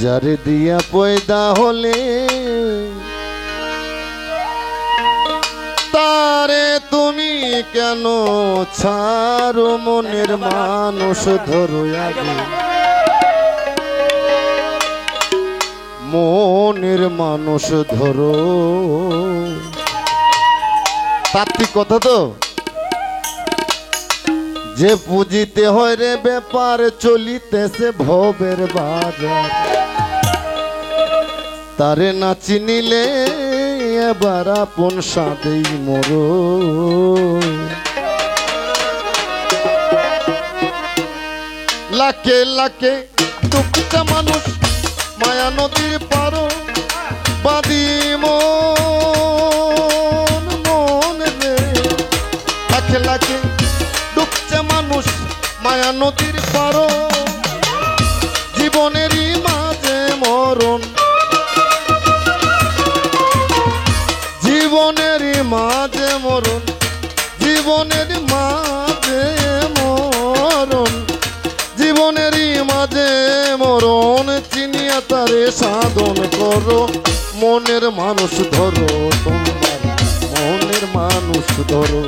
যারে দিয়া পয়দা হলে তারে তুমি কেন ছাড়ো মনের মানুষ ধরো আগে মনের মানুষ ধরো তাত্ত্বিক কথা তো যে পুজিতে হয় রে ব্যাপার চলিতেছে ভবের বাজার তারে না চিনিলে এবার আপন সাদেই মরো লাখে লাখে দুঃখটা মানুষ মায়া নদীর পারো বাদি মন রে লাখে লাখে ডুবছে মানুষ মায়া নদীর পারো জীবনেরই মাঝে মরণ জীবনেরই মাঝে মরণ জীবনের মাঝে মরণ জীবনেরই মাঝে মরণ চিনিয়া তারে সাধন করো মনের মানুষ ধরো তোমার মনের মানুষ ধরো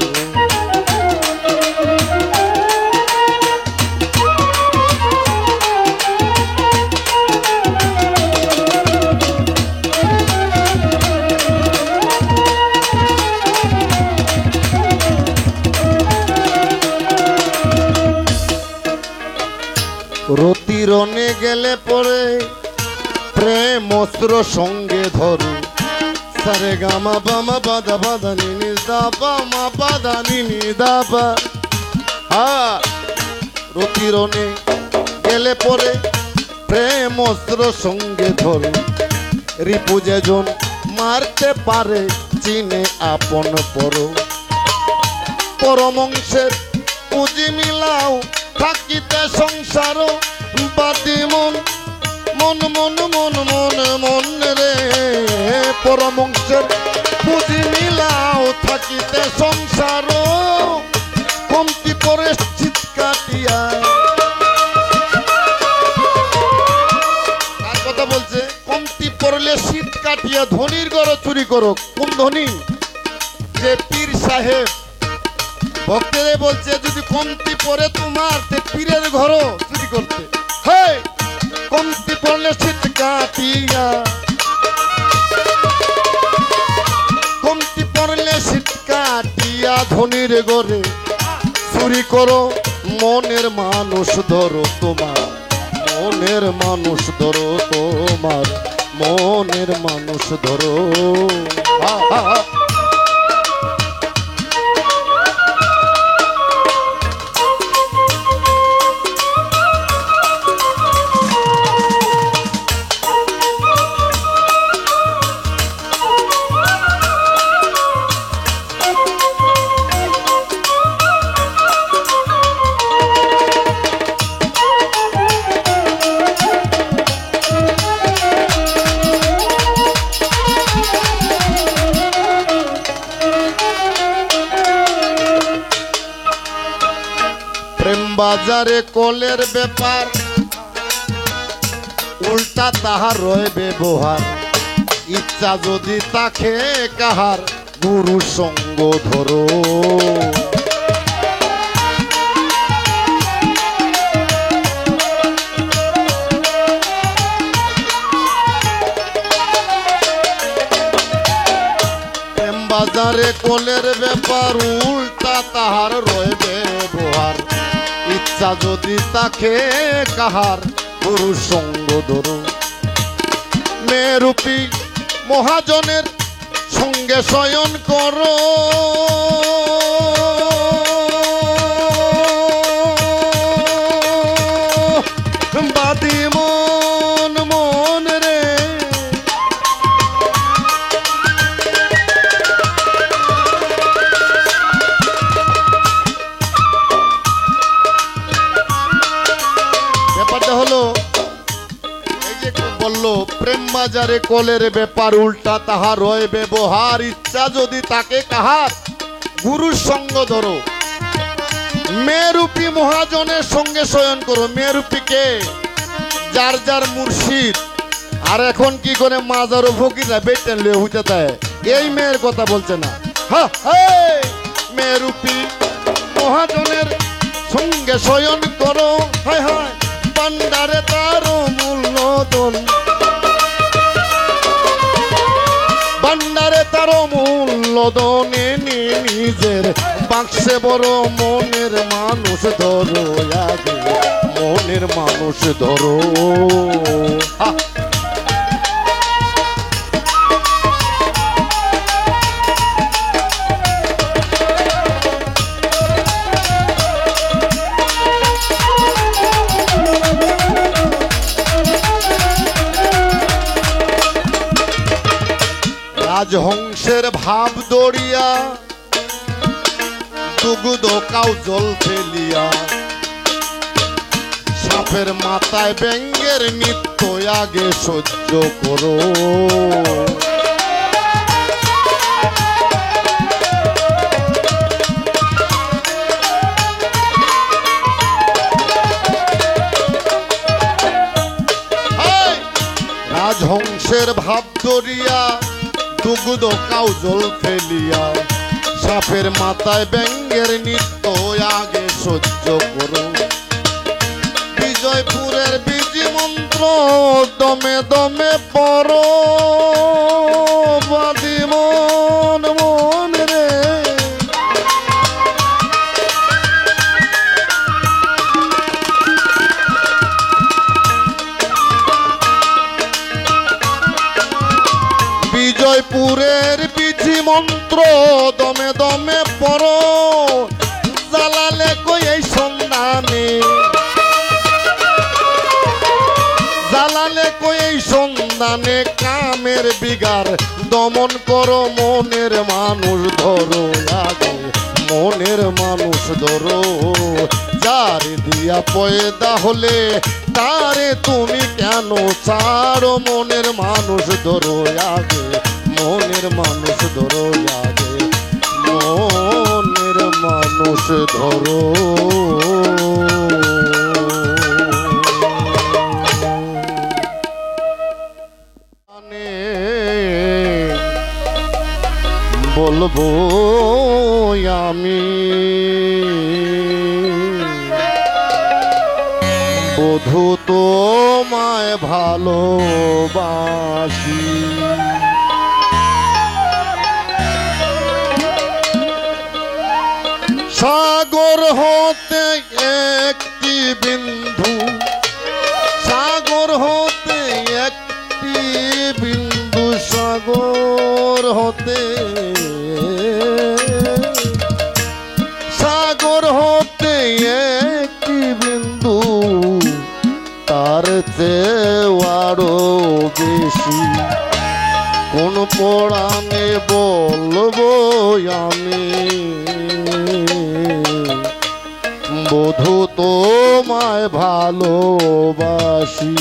রতিরনে গেলে পরে প্রেম অস্ত্র সঙ্গে ধরে সারে গামা বামা বাদা বাদা নিনি দাবা মা বাদা নিনি দাবা রতিরনে গেলে পরে প্রেম অস্ত্র সঙ্গে ধরে রিপু যেজন মারতে পারে চিনে আপন পরমংশের পুঁজি মিলাও থাকিতে সংসার বাদি মন মন মন মন মন মন রে পরমংশের পুঁজি মিলাও থাকিতে সংসার কমতি পরে শীত কাটিয়া কার কথা বলছে কমতি পড়লে শীত কাটিয়া ধনির ঘর চুরি করো কোন ধনী যে পীর সাহেব ভক্তরে বলছে যদি কমতি পড়ে তোমার তে পীরের ঘরও চুরি করতে হে কমতি পড়লে শীত কাটিয়া কমতি পড়লে শীত কাটিয়া ধনির ঘরে চুরি করো মনের মানুষ ধরো তোমার মনের মানুষ ধরো তোমার মনের মানুষ ধরো বাজারে কলের ব্যাপার উল্টা তাহার রয় ব্যবহার ইচ্ছা যদি তাকে কাহার গুরু সঙ্গ ধরো বাজারে কলের ব্যাপার উল্টা তাহার রয় ব্যবহার ইচ্ছা যদি তাকে কাহার গুরু সঙ্গ ধরো মেরূপী মহাজনের সঙ্গে শয়ন করো বাদি মন মন রে ব্যাপারটা হলো এই যে বললো প্রেম বাজারে কলের ব্যাপার উল্টা তাহার রয় ব্যবহার ইচ্ছা যদি তাকে কাহার গুরুর সঙ্গ ধরো মেরূপী মহাজনের সঙ্গে শয়ন করো মেরূপীকে যার যার মুর্শিদ। আর এখন কি করে মাজার ও ফকিরা বেটেন লয়ে হইতে দেয়, এই মেয়ের কথা বলছে না। হ্যাঁ, মেরুপি মহাজনের সঙ্গে শয়ন করো, হায় হায় ভান্ডারে তার মূল্যধন, ভান্ডারে তার মূল্যধনে নিজের বাক্সে বড় মনের মানুষ ধরো, আগে মনের মানুষ ধরো। রাজহংসের ভাব দড়িয়া দুগুদ কাউ জল ফেলিয়া, সাপের মাথায় ব্যঙ্গের নৃত্য আগে সহ্য করো। রাজহংসের ভাব দড়িয়া দুগুদ কাউ জল ফেলিয়া, সাপের মাথায় ব্যঙ্গের নৃত্য আগে সহ্য করো। বিজয়পুরের বীজি মন্ত্র দমে দমে পড়ো, বাদি মন মন রে। বিজয়পুরের বীজি মন্ত্র দমে দমে পড়ো, জ্বালালে কই এই সন্ধানে, জ্বালালে কই এই সন্ধানে কামের বিগার দমন করো, মনের মানুষ ধরো, আগে মনের মানুষ ধরো। যার দিয়া পয়দা হলে তারে তুমি কেন ছাড়ো, মনের মানুষ ধরো, আগে মনের মানুষ ধরো, আগে মনের মানুষ ধরো। বলবো আমি বধূ তোমায় ভালোবাসি, সাগর হতে একটি বিন্দু, সাগর হতে একটি বিন্দু, সাগর হতে, সাগর হতে একটি বিন্দু, তার চেয়েও আরো বেশি কোন পড়ানে বলবো আমি, বধূ তোমায় ভালোবাসি।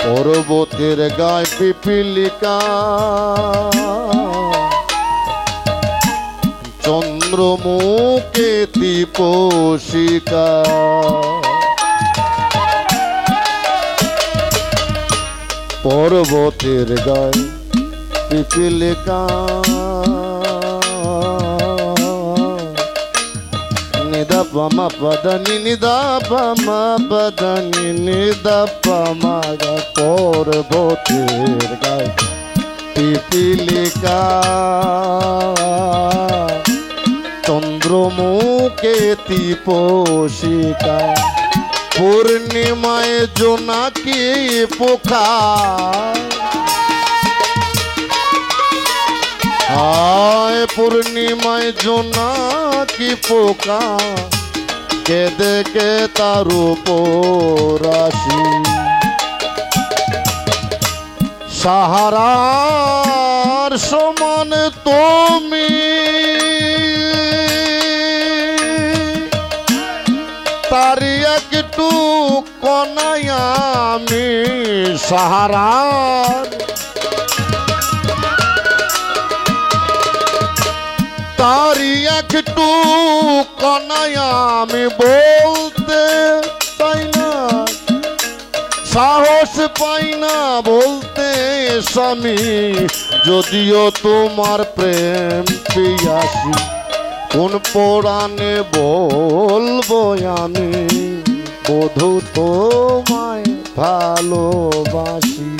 পর্বতের গায়ে পিপিলিকা, চন্দ্রমুখে দীপশিকা, পর্বতের গায়ে পিপিলিকা, নিদা পামা পদনি নিদা পামা পদনি নিদা পামা গা, পর্বতের গায়ে পিপিলিকা। কেতি পোষিকা পূর্ণিমায় জোনাকি পোকা আয় পূর্ণিমায় জোনাকি পোকা কেদে কে তার উপর আসি সাহারার সমান তুমি তারি একটু কনাই আমি সাহারার তারি একটু কনাই আমি বলতে চাই না সাহস পাই না বলতে স্বামী যদিও তোমার প্রেম পিয়াসী কোন পুরাণে বলবো আমি বধূ তোমায় ভালোবাসি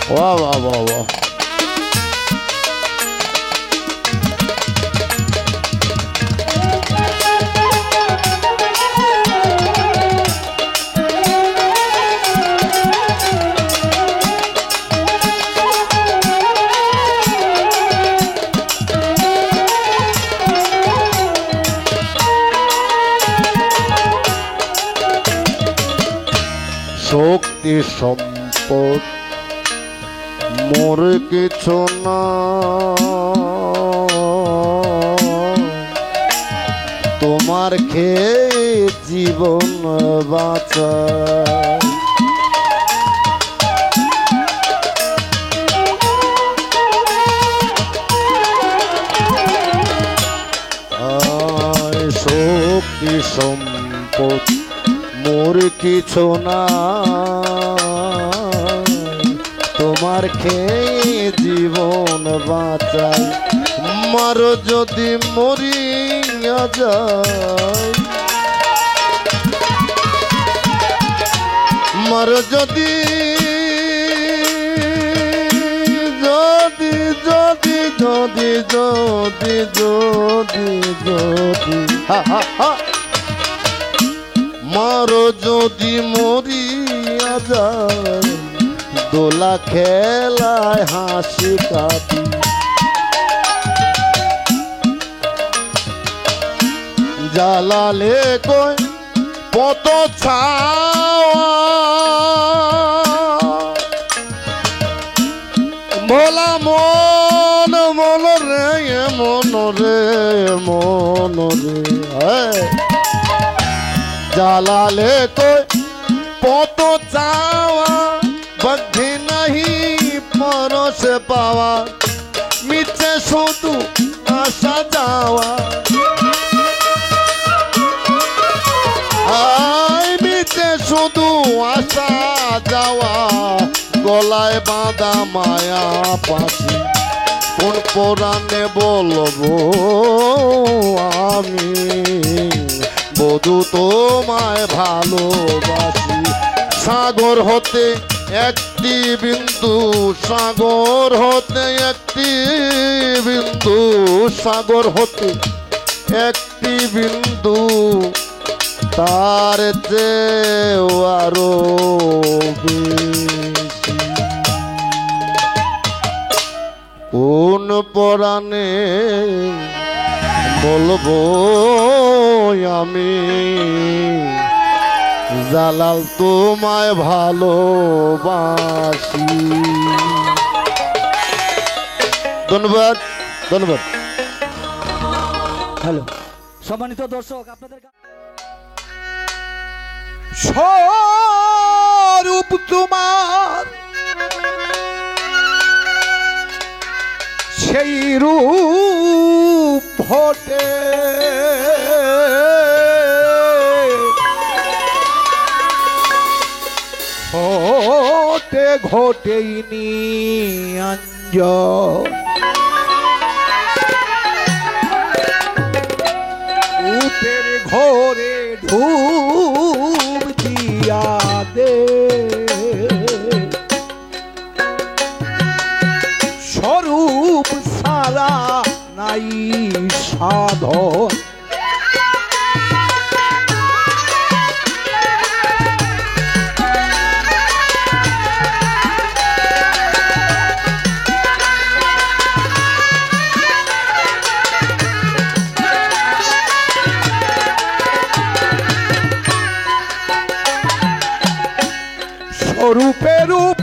वाह वाह वाह वाह शक्ति सम्पद मोर किछु ना তোমার খেয়ে জীবন বাঁচা শক্তি সম্পদ মোর কিছু না তোমার খেয়ে জীবন বাঁচাই মার যদি মরিয়া যায় মার যদি যদি যদি যদি যদি যদি যদি হা হা হা মার যদি মরিয়া যায় দোলা খেলায় হাসি কাটি জ্বালালে কই কত ছাওয়া ভোলা মন মন রে মন রে মন রে জ্বালালে কই কত চাওয়া बद्धि नहीं परस पावा मिचे शुधु आशा जावा आय मिचे शुधु आशा जावा गलाय बाँधा माया पाशी কোন পুরাণে বলবো আমি বধূ তোমায় ভালোবাসি সাগর হতে একটি বিন্দু সাগর হতে একটি বিন্দু সাগর হতে একটি বিন্দু তার চেয়েও আরো বেশি কোন পুরাণে বলবো আমি জালাল তোমায় ভালোবাসি ধন্যবাদ ধন্যবাদ হ্যালো সম্মানিত দর্শক আপনাদের স্বরূপ তোমার সেই রূপ ফোটে ঘটেইনি আঞ্জ রূপের ঘরে ধূপ দিয়া দে স্বরূপ সারা নাই সাধন রূপে রূপ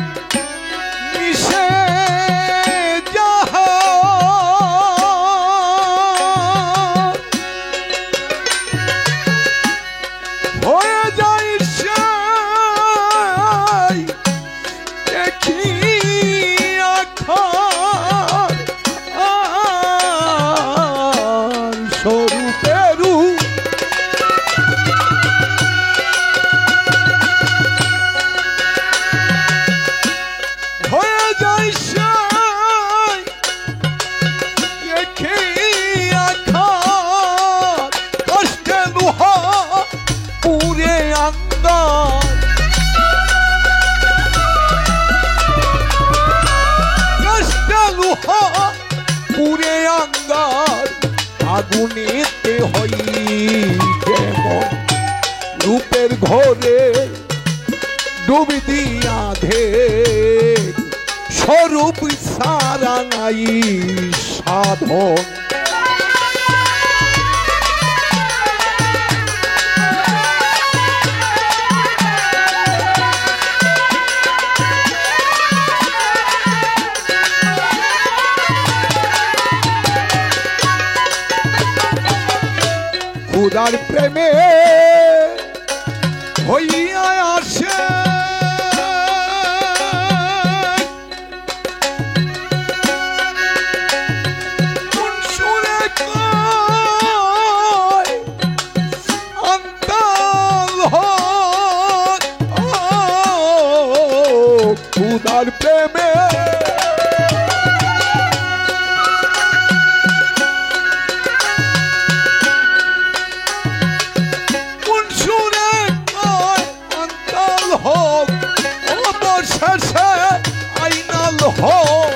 মিশে যাহা হয়ে যায় সেই দেখি আখার স্বরূপে রূপ পুরে আঙ্গার আগুনেতে হই যেমন রূপের ঘরে ডুব দিয়া ধে স্বরূপ সারা নাই সাধন খুদার প্রেমে হইয়া আসে কোন সুরে কয় অন্তর খুদার প্রেমে আইনাল হোক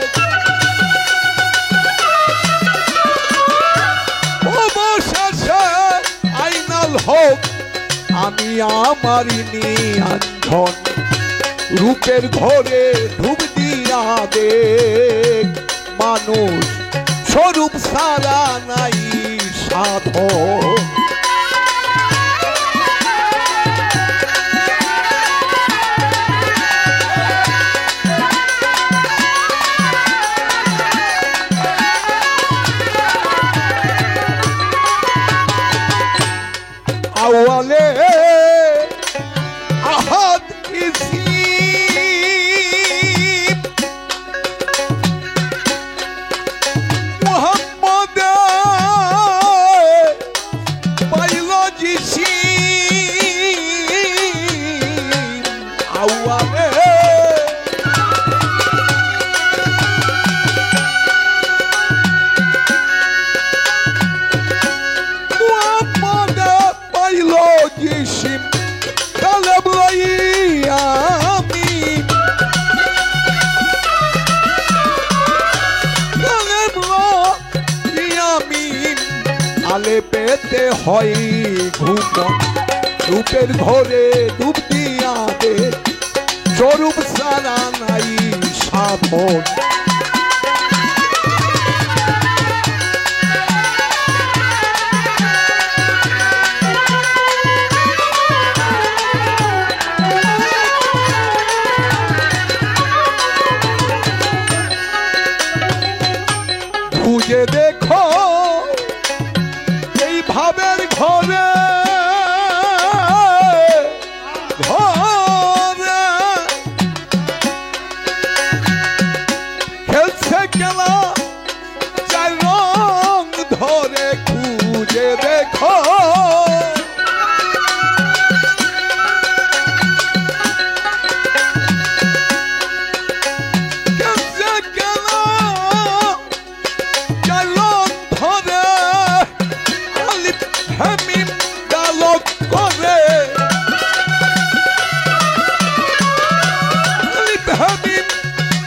অবশেষে আইনাল হোক আমি আমারি নিয়ন্ত্রণ রূপের ঘরে ডুব দিয়া দেখ মানুষ স্বরূপ সারা নাই সাধন আওয়ালে আহাদ ইসি মোহাম্মদ পাইল জিসি আওয়ালে Yeşim kalablayı amin kalablayı amin আলে পেতে হয় ঘুমন রূপের ঘরে ডুব দিয়া দে স্বরূপ সারা নাই সাধন খুঁজে দেখো এই ভাবের ঘরে ঘরে খেলছে খেলা চার রং ধরে খুঁজে দেখো চার রং ধরে আলিফ হামিম ডালক করে আলিফ হামিম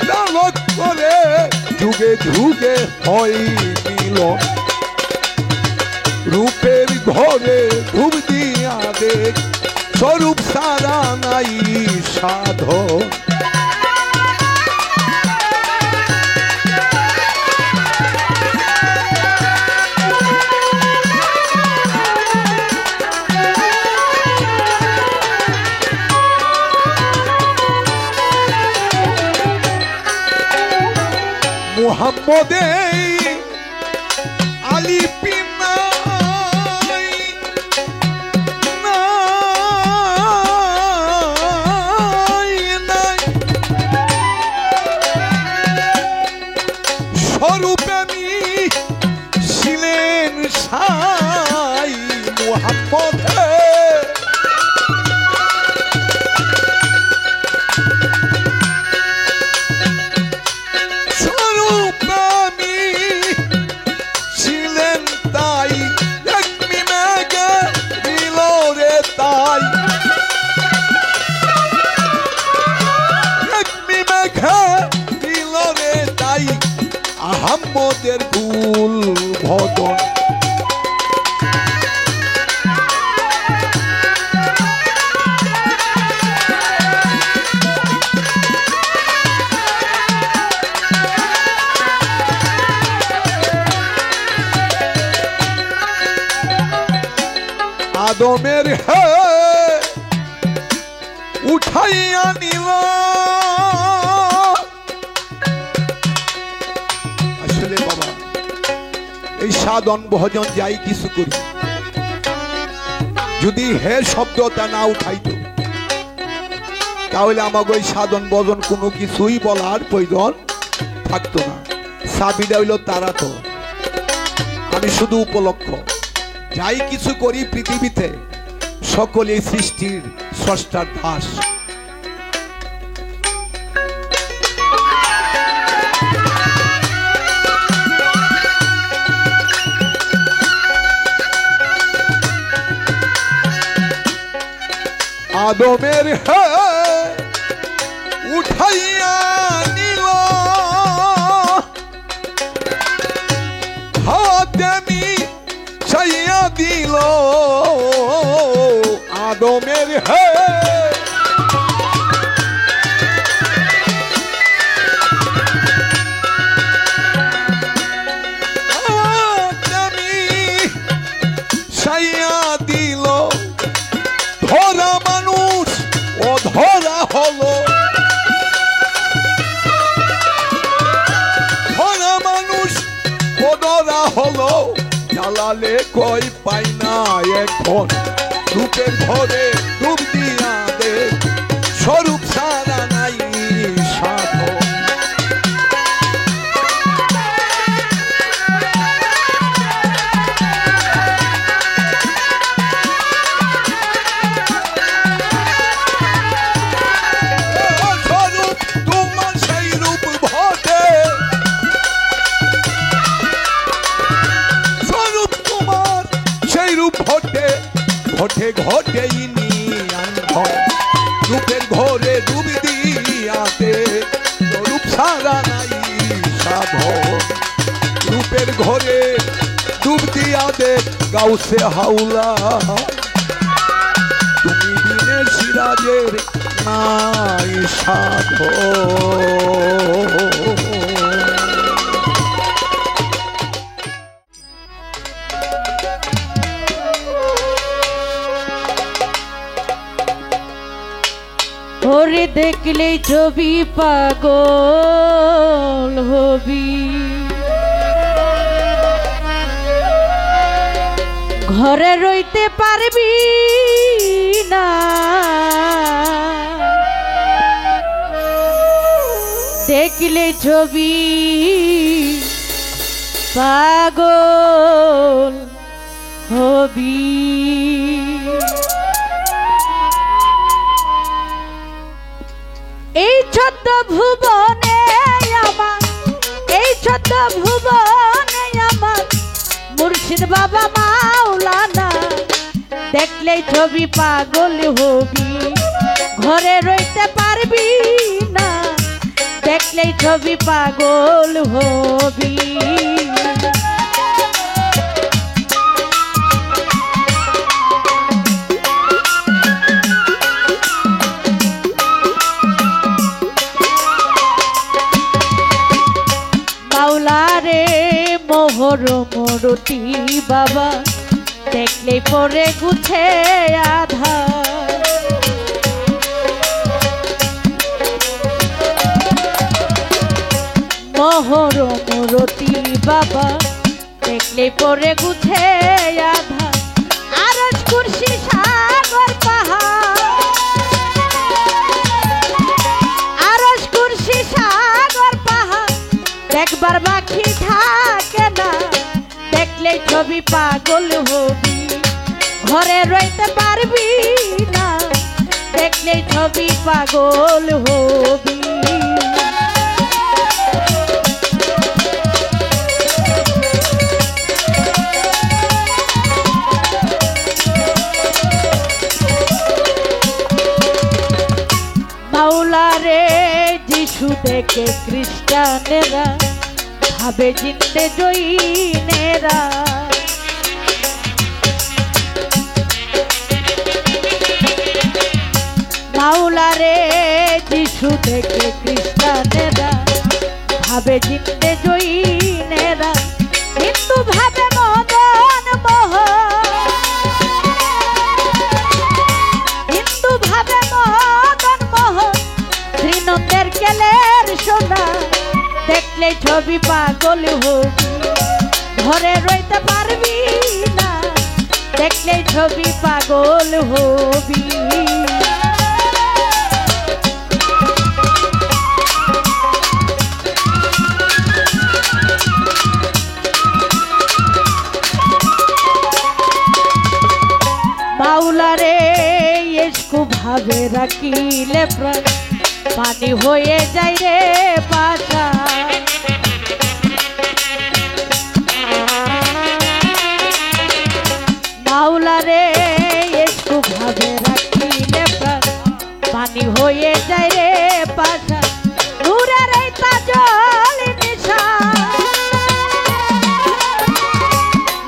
ডালক করে যুগে যুগে হয় মিলন রূপের ঘরে ধূপ দিয়া দেখ স্বরূপ সারা নাই সাধন মুহাম্মদে আলী পিনাই নাই স্বরূপে আমি ছিলেন সাই মুহাম্মদে আহম্মদের কুল ভদন আদমের হে উঠাইয়া নিল আসলে বাবা এই সাধন ভজন যাই কিছু করি যদি হে শব্দটা না উঠাইতো তাহলে আমাকে ওই সাধন ভজন কোনো কিছুই বলার প্রয়োজন থাকতো না সাবিটা হইল তারা তো আমি শুধু উপলক্ষ যাই কিছু করি পৃথিবীতে সকলে সৃষ্টির স্রষ্টার দাস আদমের হে উঠাইয়া নিল হাতেমি ছাইয়া দিল আদমের হে হাতেমি ছাইয়া দিল ধরা মানুষ ও ধরা হলো ধরা মানুষ ও ধরা হলো জ্বালালে কই পাই না এখন রূপের ঘরে ডুব দিয়া দে স্বরূপ সারা নাই সাধন ঘটে ঘটে রূপের ঘরে ডুব দিয়াতে রূপ সারা নাই সাধন রূপের ঘরে ডুব দিয়াতে গাউসে হাউলা তুমি দিনে সিরাজের নাই সাধন ওরে দেখলে ছবি পাগল হবি ঘরে রইতে পারবি না দেখলে ছবি পাগল হবি এই ছোট্ট ভুবনে আমার এই ছোট্ট ভুবনে মুর্শিদ বাবা মাওলানা দেখলেই ছবি পাগল হবি ঘরে রইতে পারবি না দেখলেই ছবি পাগল হবি মাওলারে মোহর মরতি বাবা দেখলে পরে গুছে আধা মোহর মরতি বাবা দেখলে পরে গুছে আধা আরশ কুরসি সাগর পাহাড় আরশ কুরসি সাগর পাহাড় দেখবার বাকি থাকে না দেখলে ছবি পাগল হবি ঘরে রইতে পারবি না দেখলে ছবি পাগল হবি মাওলারে যিশু দেখে খ্রিস্টানেরা ভাবে জিনতে জৈনেরা মাওলারে যিশু দেখে খ্রিস্টানেরা ভাবে জিনতে জৈনেরা হিন্দু ভাবে মদন মোহন হিন্দু ভাবে মদন মোহন শ্রীনন্দের কেলের সোনা দেখলে ছবি পাগল হবি ঘরে রইতে পারবি না দেখলে ছবি পাগল হবি মাওলারে ইশকু ভাবে রাখিলে প্রাণ পানি হয়ে যায় রে পাশা মাওলারে ইশকু ভাবে রাখিলে প্রাণ পানি হয়ে যায় রে পাশা নূরের এই তাজল নিশা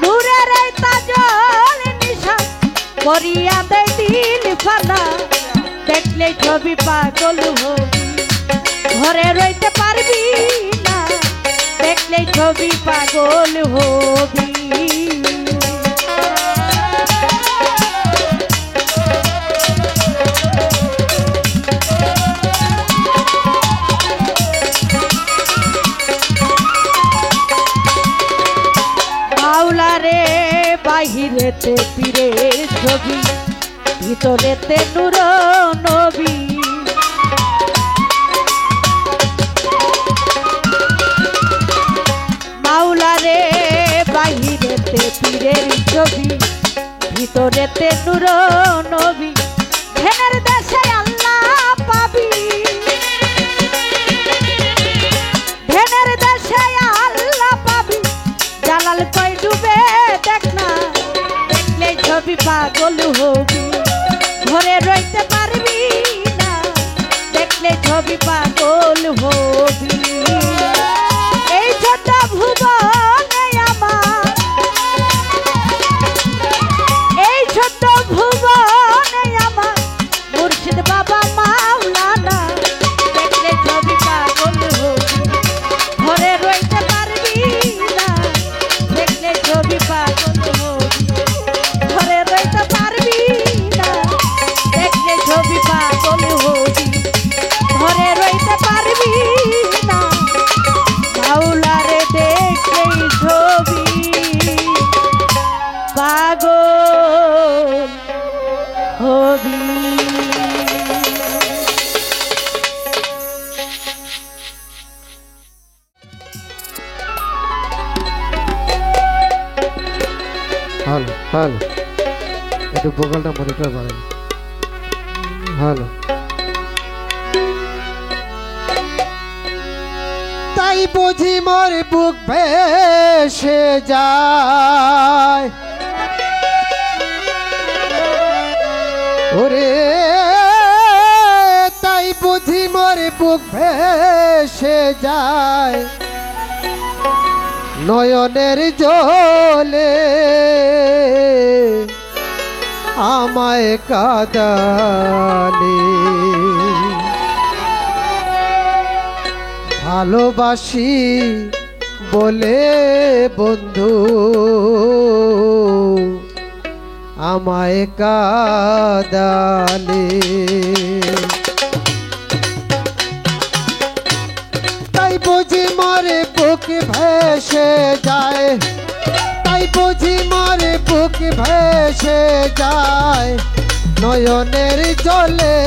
নূরের এই তাজল নিশা করিয়া দেয় দিল ফানা দেখলে ছবি পাগল হবি ঘরে রইতে পারবি না দেখলে ছবি পাগল হবি মাওলারে বাহিরেতে পীরের ছবি ভিতরেতে নূর নবী মাওলারে বাহিরেতে পীরের ছবি ভিতরেতে নূর নবী ধ্যানের দেশে আল্লাহ পাবি ধ্যানের দেশে আল্লাহ পাবি জালাল কই ডুবে দেখ না দেখলে ছবি পাগল হবি ঘরে রইতে পারবি না দেখলে ছবি পাগল হবি এই ছোট ভুবনে আমার এই ছোট ভুবনে আমার মুর্শিদ বাবা মাওলানা দেখলে ছবি পাগল হবি ঘরে রইতে পারবি না দেখলে ছবি পাগল হবি ঘরে রইতে পারবি না দেখলে ছবি পাগল হবি ঘরে রইতে পারবি না মাওলারে দেখলেই ছবি পাগল হবি হ্যালো হ্যালো একটু ভোকালটা মনিটর বাড়াই হ্যালো তাই বুঝি মোর বুক ভেসে যায় ওরে তাই বুঝি মোর বুক ভেসে যায় নয়নের জলে আমায় কাঁদালে ভালোবাসি বলে বন্ধু আমায় কাঁদালে তাই বুঝি মরে বুক ভেসে যায় তাই বুঝি মরে বুক ভেসে যায় নয়নের জলে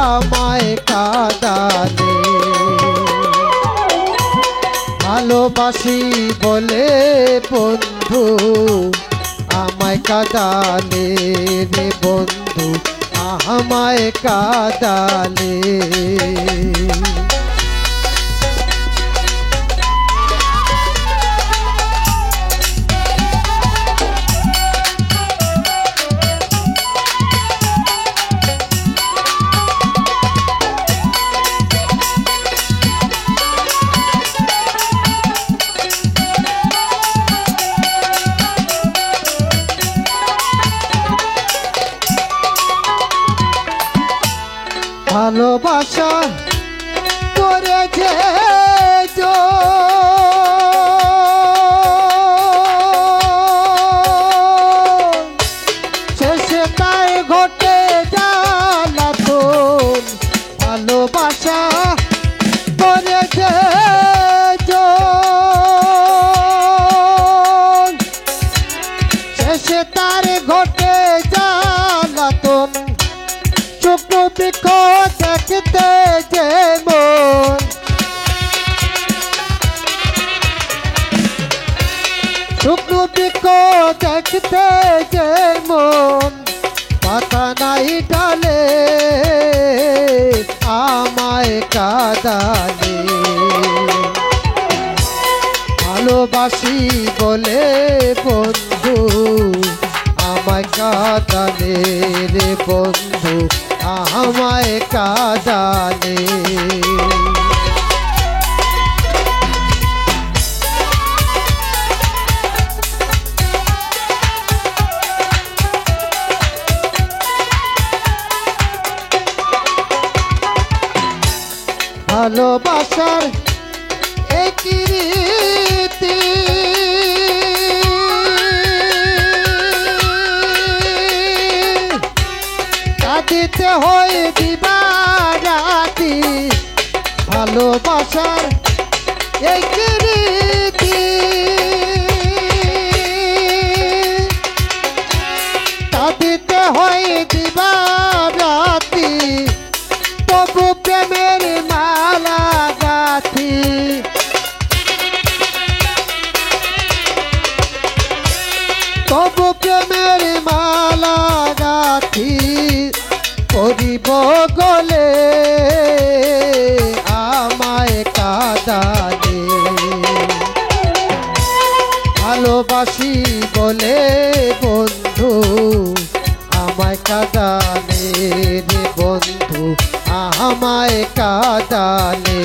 আমায় কাঁদালে ভালোবাসি বলে বন্ধু আমায় কাঁদালে রে বন্ধু আমায় কাঁদালে ভালোবাসা করেছে শেষে তাই ঘটে জ্বালাতন ভালোবাসা করেছে শেষে তার ঘটে জ্বালাতন চোখ বৃক্ষ দেখতে যে মন শুকনো বৃক্ষ দেখতে যে মন পাতা নাই ডালে আমায় কাঁদালে ভালোবাসি বলে বন্ধু আমায় কাঁদালে রে বন্ধু আমায় কাঁদালে ভালোবাসার একই রীতি কাঁদিতে হয় দিবারাতি ভালোবাসার একই রীতি কাঁদিতে হয় দিবারাতি তবু প্রেমের মালা গাথি তবু প্রেমের মালা গাথি করিব গলে আমায় কাঁদালে ভালোবাসি বলে বন্ধু আমায় কাঁদালে রে বন্ধু আমায় কাঁদালে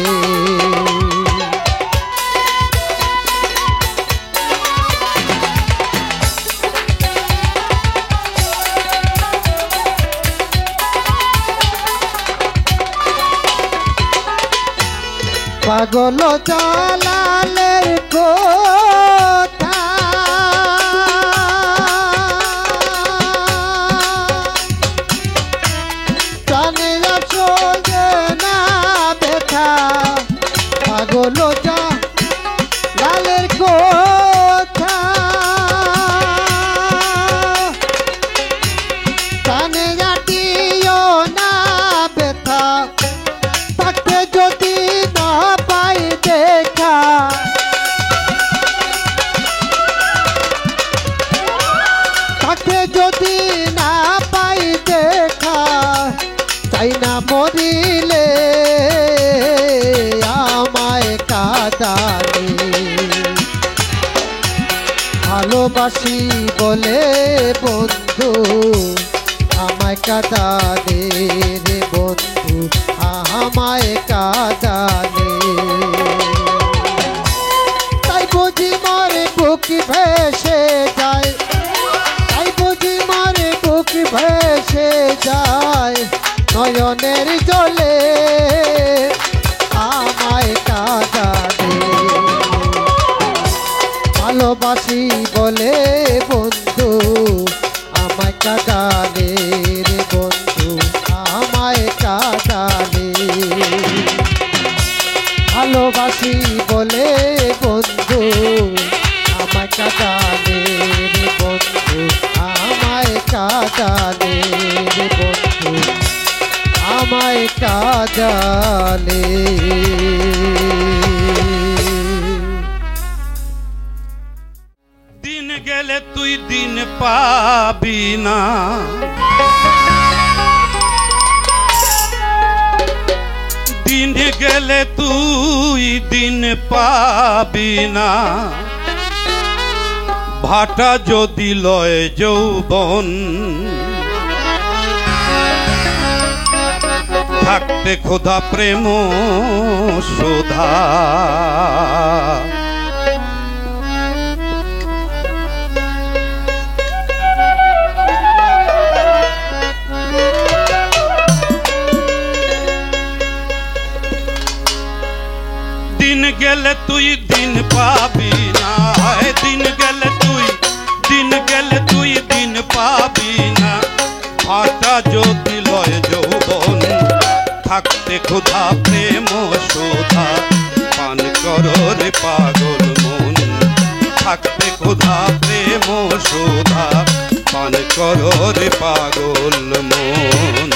পাগল জালালের কথা জানে আসলে না ব্যথা পাগল জালালের কথা জানে জাতিও না ব্যথা তাকে যদি না পাই দেখা ভালোবাসি বলে বন্ধু আমায় কাঁদালে রে বন্ধু আমায় কাঁদালে তাই বুঝি মরে বুক ভেসে যায় তাই বুঝি মরে বুক ভেসে যায় নয়নের জলে আমায় কাঁদালে ভালোবাসি বলে বন্ধু আমায় কাঁদালে রে বন্ধু আমায় কাঁদালে ভালোবাসি বলে বন্ধু আমায় কাঁদালে রে বন্ধু আমায় কাঁদালে রে বন্ধু আমায় কাঁদালে দিন গেলে তুই দিন পাবি না, দিন গেলে তুই দিন পাবি না, ভাটা যদি লয় যৌবন থাকতে খোদা প্রেম সুধা। দিন গেলে তুই দিন পাবি না, দিন গেলে তুই দিন পাবি না, ভাটা যদি লয় যৌবন থাকতে ক্ষুধা প্রেম সুধা। পান করো রে পাগল মন থাকতে ক্ষুধা প্রেম সুধা, পান করো রে পাগল মন।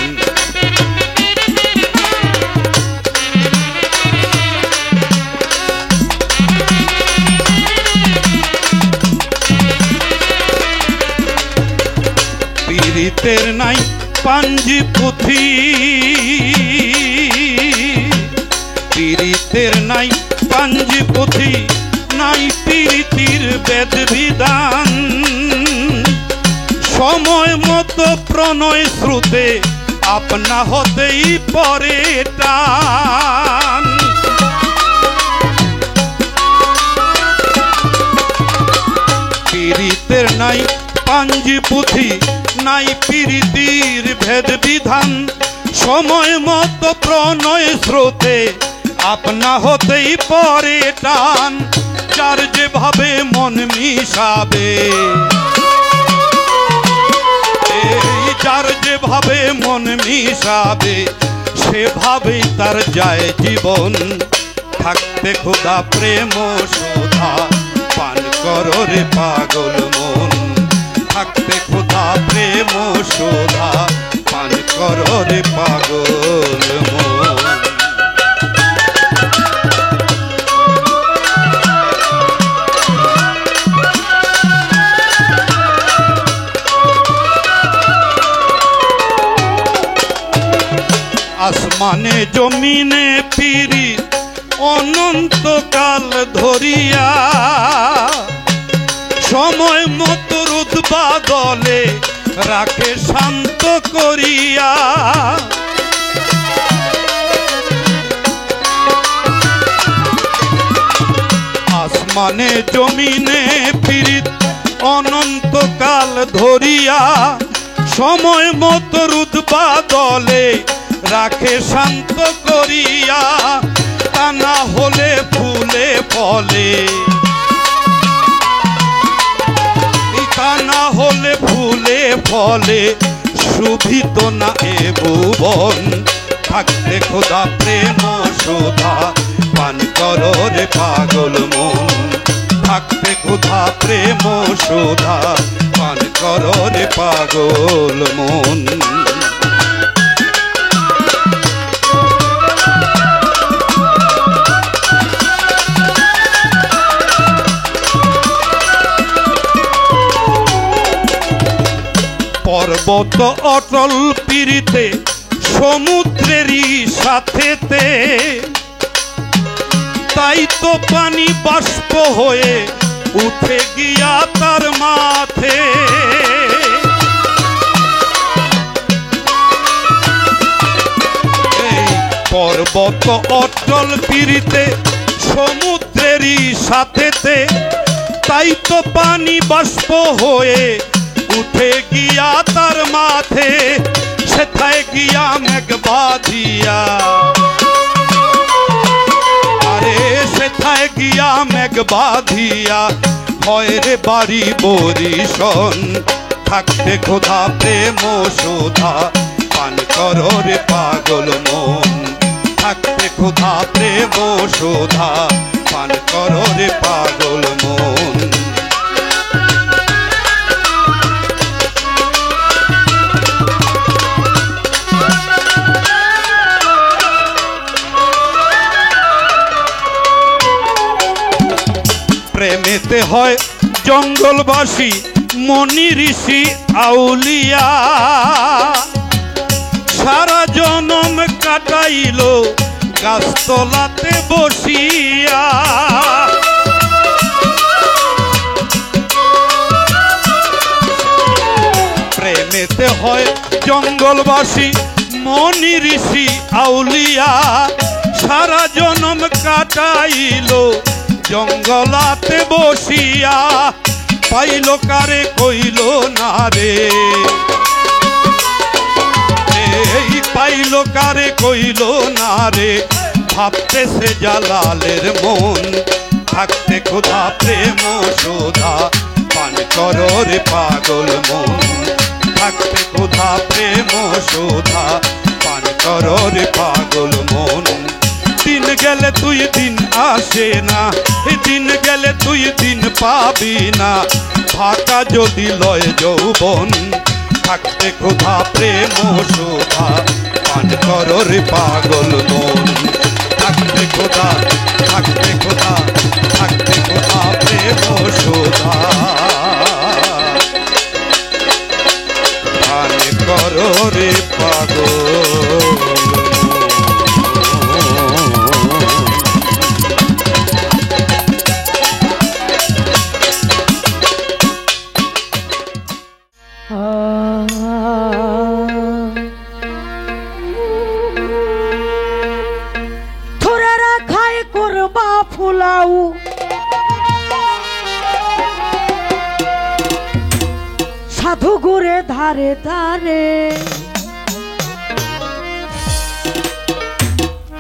পীড়িতের নাই পাঞ্জি পুঁথি, পীড়িতের নাই পাঞ্জি পুঁথি, নাই পীড়িতির বেদ বিধান। সময় মতো প্রণয় শ্রুতে আপনা হতেই পরে টান। পীড়িতের নাই পাঞ্জি পুঁথি, নাই পীড়িতির ভেদ বিধান। সময় মতো প্রণয় স্রোতে আপনা হতেই পরে টান। যার যেভাবে মন মিশাবে, যার যেভাবে মন মিশাবে সেভাবেই তার যায় জীবন। থাকতে খোদা প্রেম সুধা, পান করো রে পাগল মন থাকতে খোদা প্রেম সুধা, পান করো রে পাগল মন। আসমানে জমিনে পীড়িত অনন্তকাল ধরিয়া, সময় মতো রোদ বাদলে রাখে শান্ত করিয়া। আসমানে জমিনে পীড়িত অনন্তকাল ধরিয়া, সময় মতো রোদ বাদলে রাখে শান্ত করিয়া। তা না হলে ফুলে ফলে, তা না হলে ফুলে ফলে শুভিত না এ ভুবন। থাকতে খোদা প্রেম সুধা, পান করো রে পাগল মন থাকতে খোদা প্রেম সুধা, পান করো রে পাগল মন। পর্বত অটল পীড়িতে সমুদ্রেরই সাথেতে, তাই তো পানি বাষ্প হয়ে উঠে গিয়া তার মাথে এই পর্বত অটল পিরিতে সমুদ্রেরই সাথেতে তাই তো পানি বাষ্প হয়ে উঠে গিয়া তার মাথে সেথায় গিয়া মেঘ বাঁধিয়া আরে সেথায় গিয়া মেঘ বাঁধিয়া হয় রে বাড়ি বরিশন থাকতে খোদা প্রেম সুধা পান করো রে পাগল মন থাকতে খোদা প্রেম সুধা পান করো রে পাগল মন প্রেমেতে হয় জঙ্গলবাসী মনি ঋষি আউলিয়া সারা জনম কাটাইল গাছতলাতে বসিয়া প্রেমেতে হয় জঙ্গলবাসী মনি ঋষি আউলিয়া সারা জনম কাটাইল জঙ্গলাতে বসিয়া পাইল কারে কইল না রে এই পাইল কারে কইল না রে ভাবতেছে জালালের মন থাকতে খোদা প্রেম সুধা পান করো রে পাগল মন থাকতে খোদা প্রেম সুধা পান করো রে পাগল মন দিন গেলে তুই দিন আসে না দিন গেলে তুই দিন পাবি না ফাঁকা যদি লয় যৌবন থাকতে খোদা প্রেম শোভা পান করো রে পাগল মন থাকতে খোদা থাকতে খোদা থাকতে খোদা প্রেম শোভা পান করো রে পাগল ফুলাও সাধু গুরে ধারে ধারে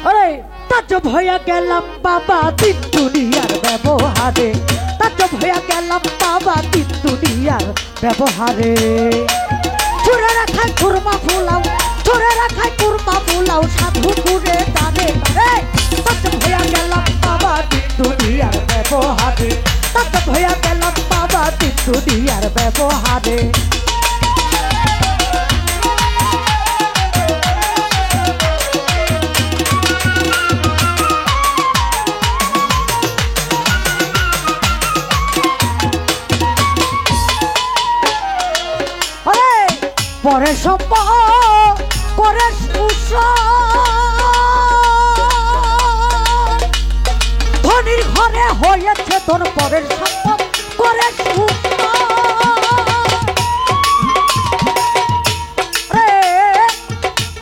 আরে তাজ ভয়া গেলাম বাবা দিন দুনিয়ার ব্যবহারে তাজ ভয়া গেলাম বাবা দিন দুনিয়ার ব্যবহারে ছুড়ে রাখায় কুরমা ফুলাও ছুড়ে রাখায় কুরমা ফুলাও সাধু গুরে ধারে ধারে তাজ ভয়া গেলাম বাবা দিন দুনিয়ার ব্যবহারে তাজ ভয়া গেলাম বাবা দিন দুনিয়ার ব্যবহারে পরে সম্ভব করে ধনির ঘরে হয়েছে তোর পরের সম্ভব করে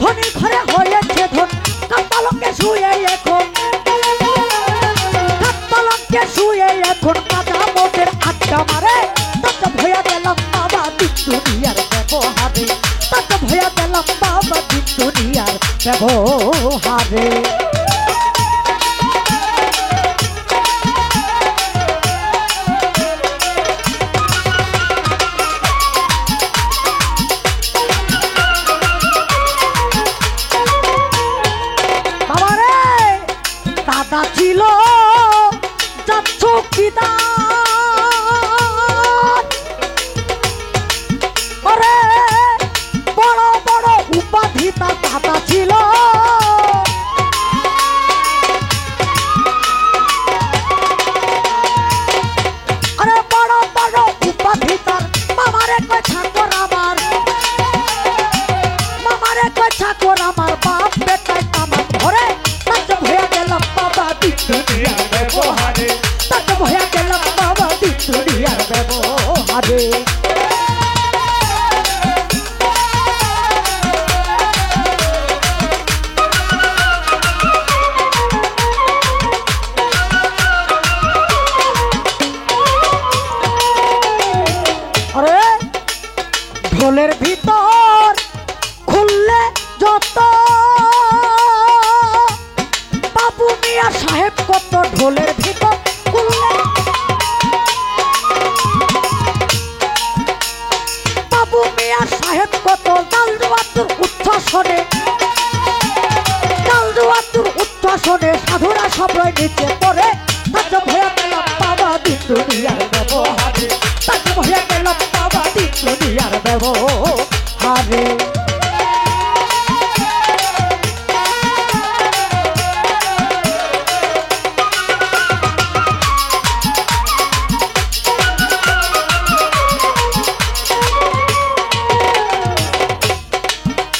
ধনির ঘরে হয়েছে ধন কাতালকে শুয়ে এখন কাতালকে শুয়ে এখন কাদা মোটের আড্ডা মারে তত ভয়া গেলাম বাবা দিন দুনিয়ার ব্যবহারে তত ভয়া গেলাম বাবা দিন দুনিয়ার ব্যবহারে বাবারে দাদা ছিল যা চৌকিদার বড় বড় উপাধি তার দাদা ছিল হারে। আরে ঢোলের ভিতর খুললে যত বাবু মিয়া সাহেব কত ঢোলের ভিতর খুললে বাবু মিয়া সাহেব কত ডাল দুয়াতুর উচ্ছ্বাসনে ডাল দুয়াতুর উচ্ছ্বাসনে সাধুরা সবাই নিচে পড়ে তাজ ভয়া গেলাম বাবা দিন দুনিয়ার ব্যবহারে তাজ ভয়া গেলাম বাবা দিন দুনিয়ার ব্যবহারে।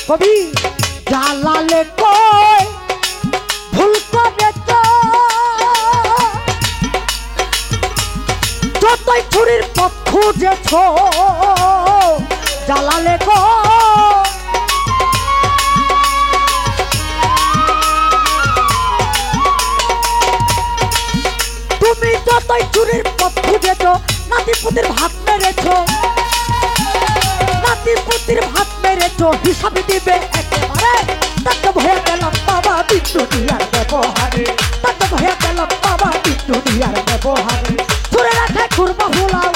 কবি জালালে কই ভুল করে যতই ছুরির পথ খুঁজেছ জালালে কই তুমি যতই ছুরির পথ খুঁজেছ নাতিপুতির ভাত মেরেছ নাতিপুতির ভাত মেরেছ হিসাব দিবে একেবারে তাক ভয়ে গেলাম বাবা দিন দুনিয়ার ব্যবহারে তাক ভয়ে গেলাম বাবা দিন দুনিয়ার ব্যবহারে। ছুরে রাখায় খুরমা ফুলাও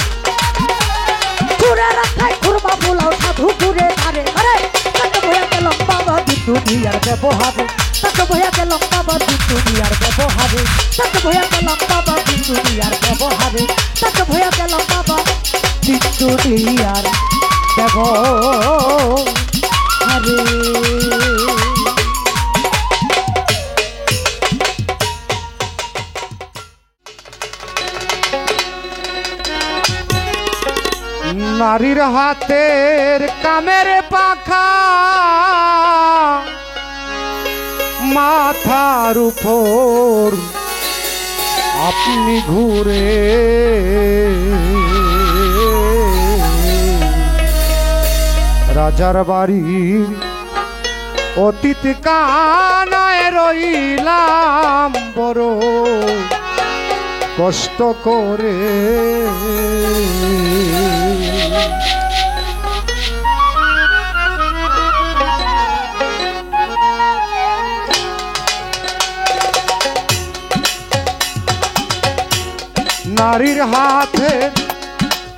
ছুরে রাখায় খুরমা ফুলাও সাধু ঘুরে আরে আরে তাক ভয়ে গেলাম বাবা দিন দুনিয়ার ব্যবহারে তাক ভয়ে গেলাম বাবা দিন দুনিয়ার ব্যবহারে তাক ভয়ে গেলাম বাবা দিন দুনিয়ার ব্যবহারে তাক ভয়ে গেলাম বাবা দিন দুনিয়ার ব্যবহারে। নারীর হাতের কামের পাখা মাথার উপর আপনি ঘুরে রাজার বাড়ির অতীত কানায় রইলাম বড় কষ্ট করে। নারীর হাতে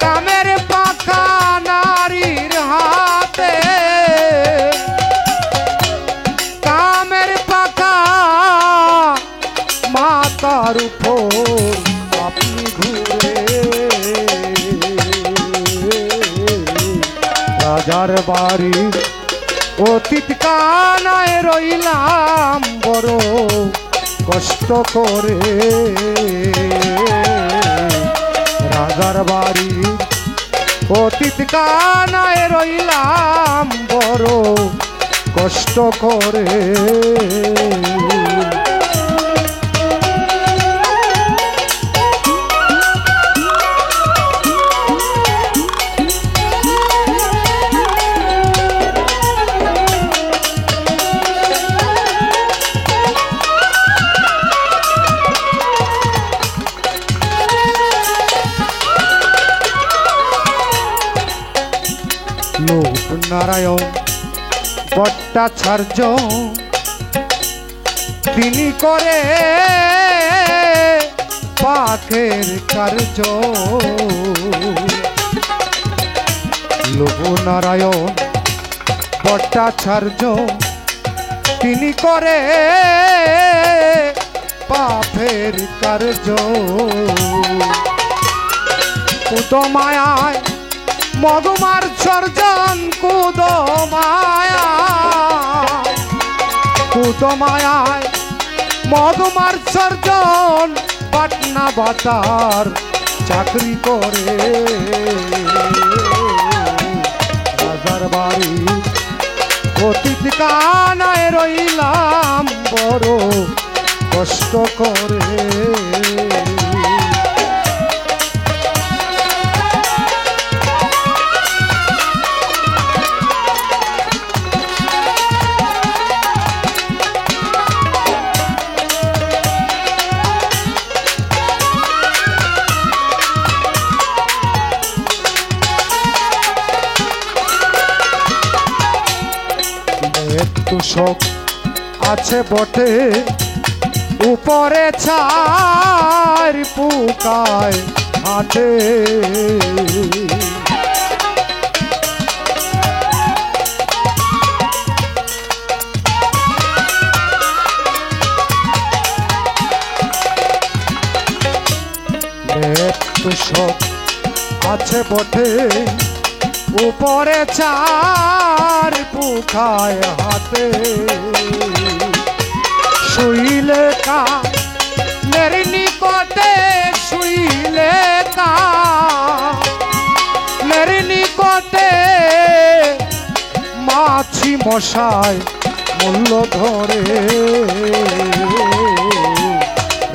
কামের পাখা নারীর হাতে কামের পাখা মাথার উপর আপনি ঘুরে রাজার বাড়ি অতীত কানায় রইলাম বড় কষ্ট করে। রাজার বাড়ি অতীত কানায় রইলাম বড় কষ্ট করে। লোকনারায়ণ ভট্টাচার্য তিনি করে পাখের কার্য। লোকনারায়ণ ভট্টাচার্য তিনি করে পাপের কার্য। কুদমায়ায় মধুমার সর্জন কুদমায়ায় মধুমার সর্জন পাটনা বাটার চাকরি করে। রাজার বাড়ি অতীত কানায় রইলাম বড় কষ্ট করে। তোষক আছে বটে উপরে চার পোকায় হাতে তোষক আছে বটে উপরে চার পোকায় হাতে শুইলে কা মেরে নিকটে শুইলে কা মেরে নিকটে মাছি মশায় মূল্য ধরে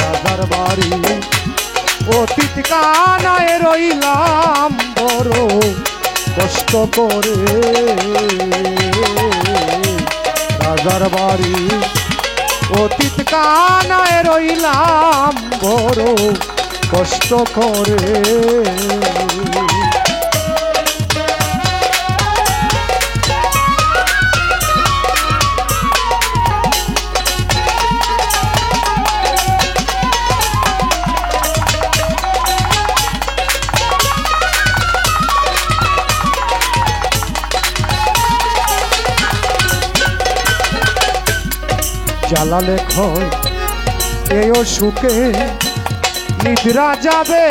রাজার বাড়ি অতীত কানায় রইলাম বড় কষ্ট করে রাজার বাড়ি অতীত কানায় রইলাম বড় কষ্ট করে জ্বালালে খয় এই সুখে নিদ্রা যাবে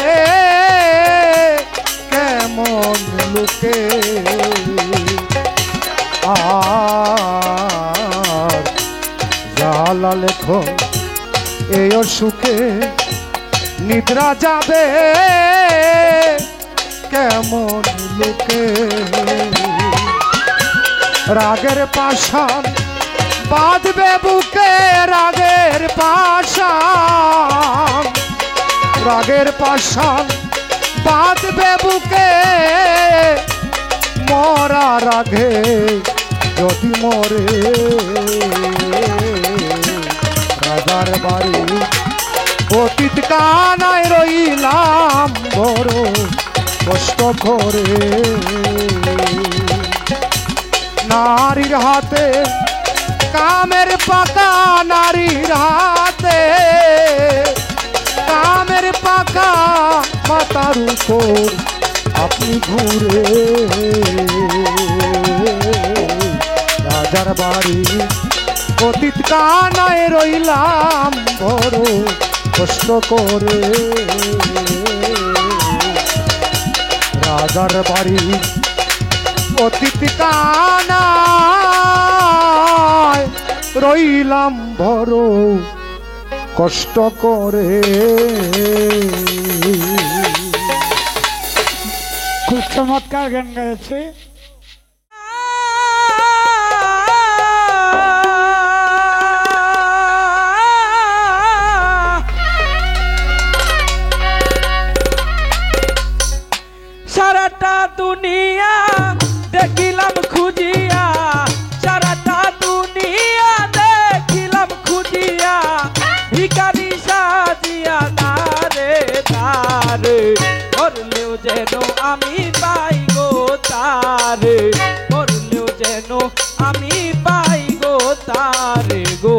কেমন লোকে আর জ্বালালে খয় এই সুখে নিদ্রা যাবে কেমন লোকে রাগের পাশান বাঁধবে বুকে রাগের পাশান রাগের পাশান বাঁধবে বুকে মরা রাগে যদি মরে রাজার বাড়ি অতীত কানায় রইলাম বড় কষ্ট করে নারীর হাতে কামের পাকা নারীর হাতে কামের পাকা মাথার উপর আপনি ঘুরে রাজার বাড়ি অতীত কানায় রইলাম বড় কষ্ট করে রাজার বাড়ি অতীত কানায় রইলাম বড় কষ্ট করে খুব চমৎকার গান গাইছে। সারাটা দুনিয়া দেখিলাম খুঁজিয়া সারাটা দুনিয়া দেখিলাম খুঁজিয়া ভিখারি সাজিয়া তারে তারে করলেও যেন আমি পাই গো তারে করলেও যেন আমি পাই গো তারে গো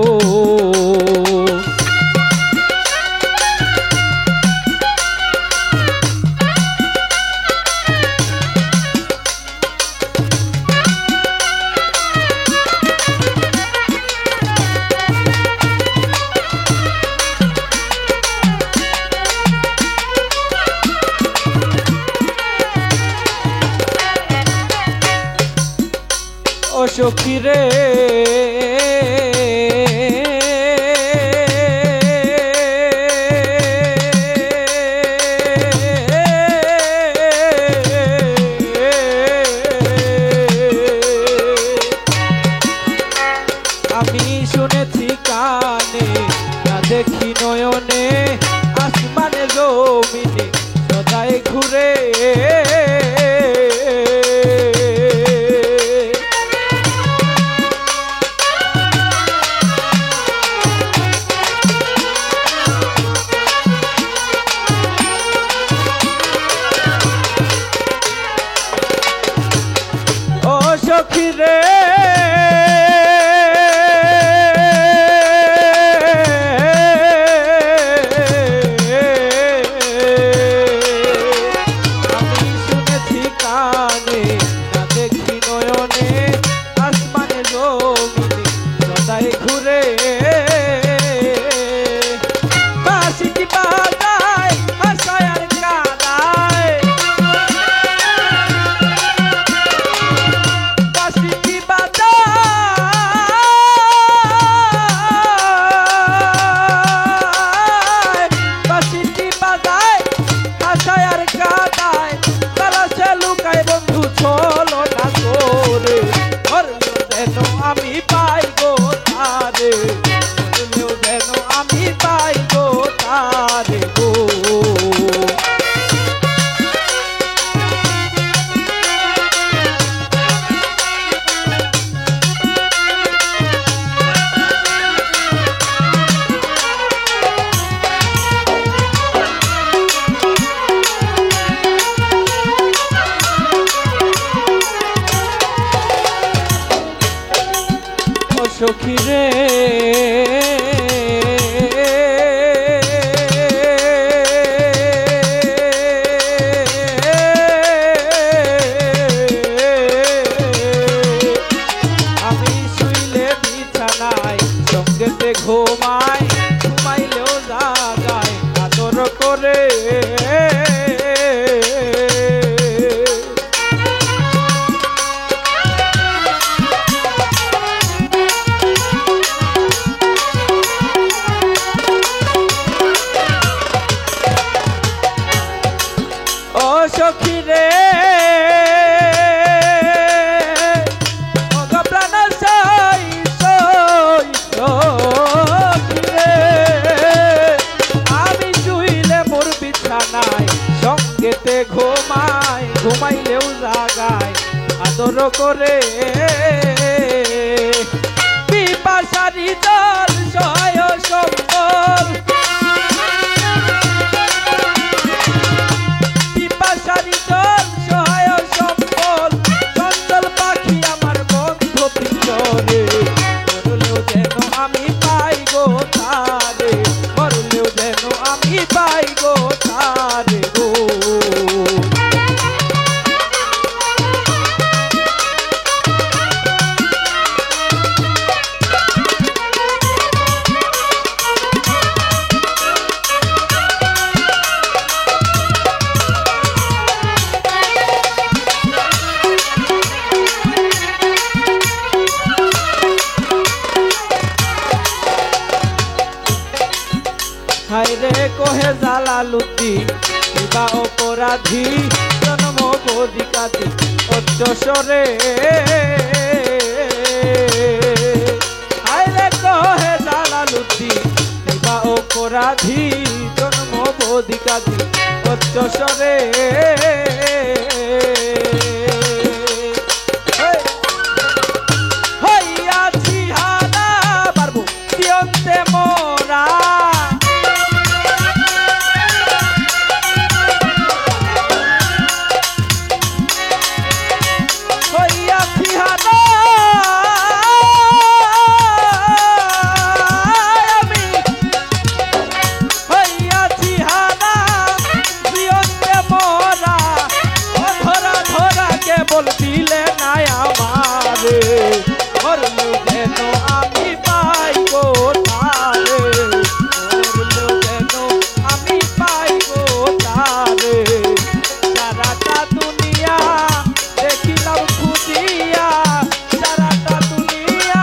ও সখী রে আমি শুনেছি কানে না দেখি নয়নে আসমানে জমিনে সদাই ঘুরে সখী রে সখী রে ওগো প্রাণ সই সই সখী রে আমি শুইলে মোর বিছানায় সঙ্গেতে ঘুমাই ঘুমাইলেও জাগায় আদর করে পিপাসারি জল সহায় সম্বল পিপাসারি জল সহায় সম্বল চঞ্চল পাখি আমার বন্ধু পিছরে মরলেও যেন আমি পাই গো তারে মরলেও যেন আমি পাই গো তারে গো হায়রে কোহে জালালুদ্দিন কিবা অপরাধী জন্ম বদিকাদি অচ্চরে হায়রে কোহে জালালুদ্দিন কিবা অপরাধী জন্ম বদিকাদি অচ্চরে হইয়াছি হারা পারবো দিয়ন্তে মোরা দিলে নাই আমারে মরলেও যেন আমি পাই গো তারে মরলেও যেন আমি পাই গো তারে সারাটা দুনিয়া দেখিলাম খুঁজিয়া সারাটা দুনিয়া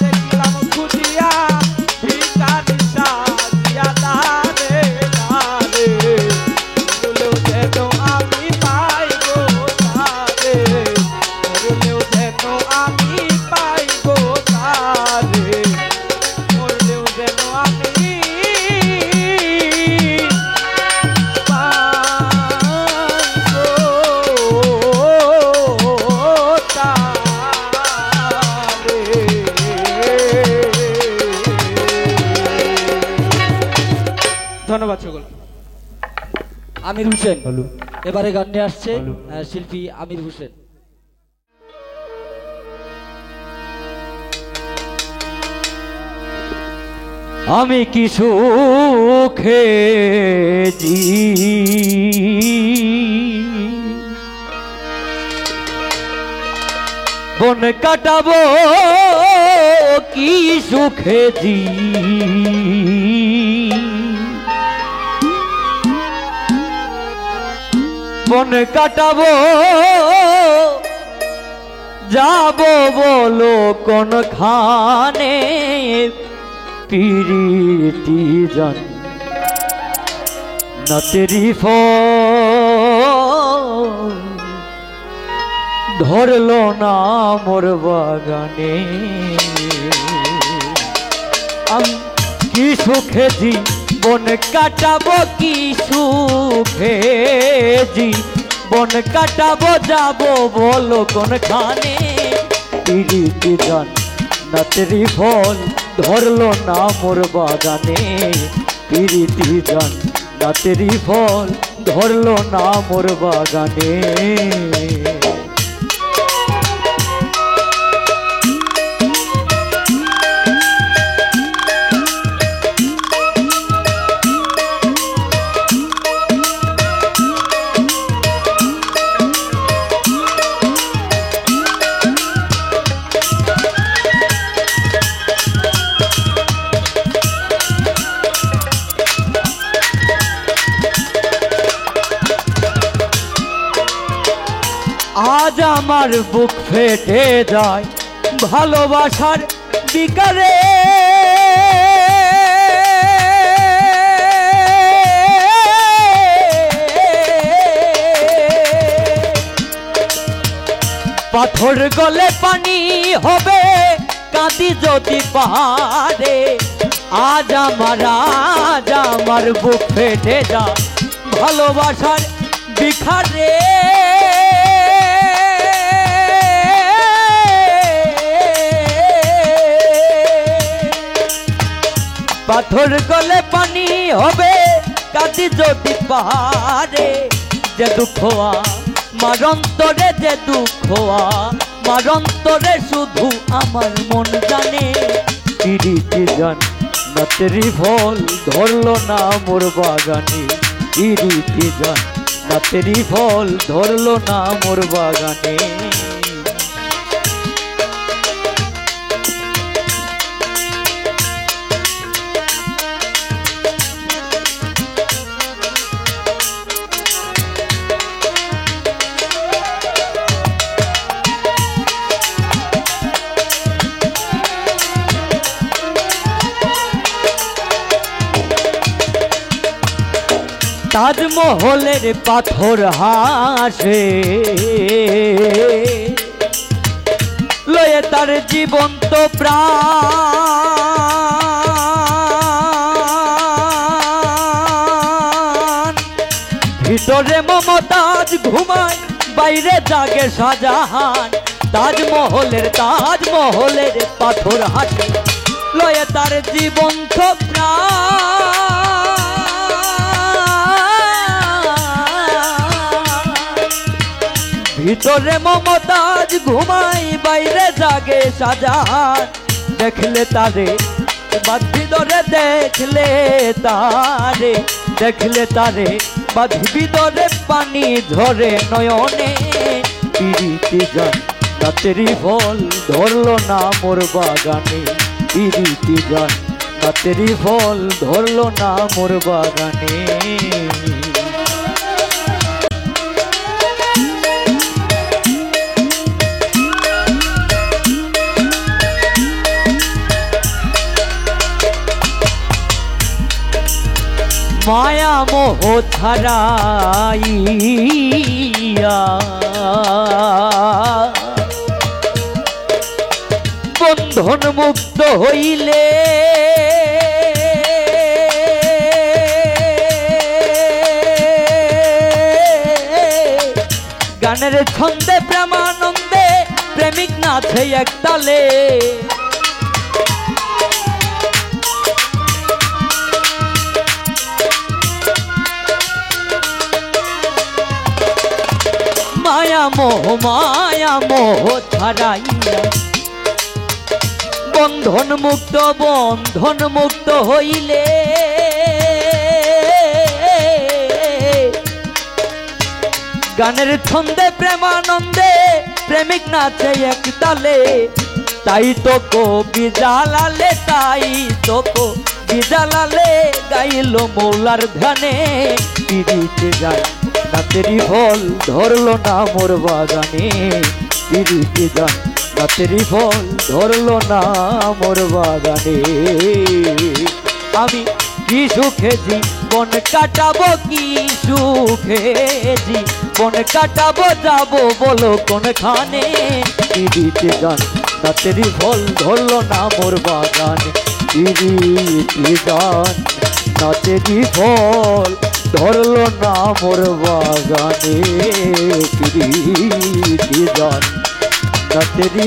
দেখিলাম খুঁজিয়া ভিখারি সাজিয়া দারে দারে মরলেও যেন আমি পাই গো তারে মরলেও যেন আমি পাই গো তারে মরলেও যেন আমি ধন্যবাদ সকল। আমির হোসেন এবারে গান নিয়ে আসছে শিল্পী আমির হোসেন। আমি কি সুখে বন কাটাবো কি সুখে বন কাটাবো যাব বলো কোন খানে পিরিতি জান না তেরি ফল ধরলো না মোর বাগানে আমি কি সুখে বন কাটাবো কি সুখে বন কাটাবো যাবো বলো কোন খানে পিরিতি জান না তেরি ফল ধরলো না মোর বাগানে পিরিতি জান না তেরি ফল ধরলো না মোর বাগানে আজ আমার বুক ফেটে যায় ভালোবাসার বিকারে পাথর গলে পানি হবে কাঁদি যদি পাহাড়ে আজ আমার বুক ফেটে যা ভালোবাসার বিখারে পাথর গলে পানি হবে কাঁদি যদি পাহাড়ে যে দুঃখ আমার অন্তরে যে দুঃখ আমার অন্তরে শুধু আমার মন জানে পিরিতি জান নাতেরি ফল ধরলো না মোর বাগানে পিরিতি জান নাতেরি ফল ধরলো না মোর বাগানে তাজমহলের পাথর হাসে লয়ে তার জীবন্ত প্রাণ ভিতরে মমতাজ ঘুমায় বাইরে জাগে শাহজাহান তাজমহলের পাথর হাসে লয়ে তার জীবন্ত প্রাণ ভিতরে মমতাজ ঘুমাই বাইরে জাগে শাহজাহান দেখলে তারে বাঁধি ধরে দেখলে তারে বাঁধবি ধরে পানি ঝরে নয়নে পিরিতি জান নাতেরি ফল ধরলো না মোর বাগানে পিরিতি জান নাতেরি ফল ধরলো না মোর বাগানে মায়া মোহ ছাড়াইয়া বন্ধন মুক্ত হইলে গানের ছন্দে প্রেমানন্দে প্রেমিক নাচে একতালে মায়া মোহ ছাড়াইয়া বন্ধন মুক্ত হইলে গানের ছন্দে প্রেমানন্দে প্রেমিক নাচে এক তালে তাই তো কবি জালালে গাইলো মৌলার ধ্যানে পিরিতে যায় নাতেরি ফল ধরলো না মোর বাগানে পিরিতে যায় নাতেরি ফল ধরলো না মোর বাগানে আমি কি সুখে জীবন কাটাবো কি সুখে জীবন কাটাবো যাবো বলো কোনখানে পিরিতে যান নাতেরি ফল ধরলো না মোর বাগানে পিরিতে যান নাতেরি ফল ধরলো না মোর বাগানে পিরিতি জান নাতেরি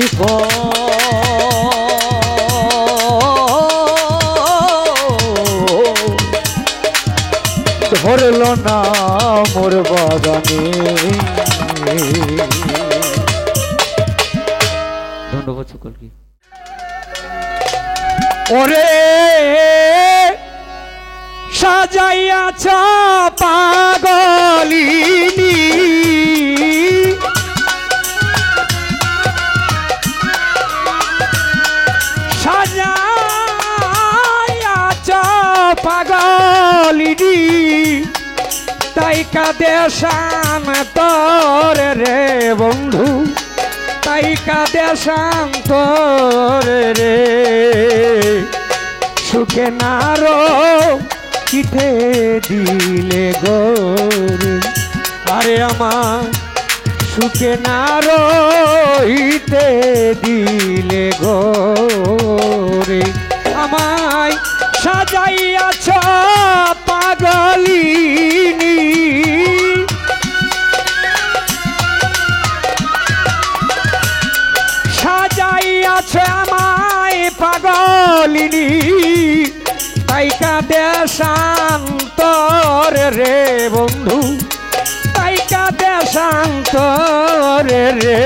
ধরলো না মোর বাগানে ধন্যবাদ সকলকে ওরে সাজাইয়াছ পাগলিনী সাজাইয়াছ পাগলিনী তাই কাঁদে শান তোর রে বন্ধু তাই কাঁদে শান তোর রে সুখে নারো পিঠে দিলে গোরে আরে আমার সুখে না রইতে দিলে গোরে আমায় সাজাইয়াছ পাগলিনী সাজাইয়াছ আমায় পাগলিনী তাই কাঁদে শান্তর রে বন্ধু তাই কাঁদে শান্তর রে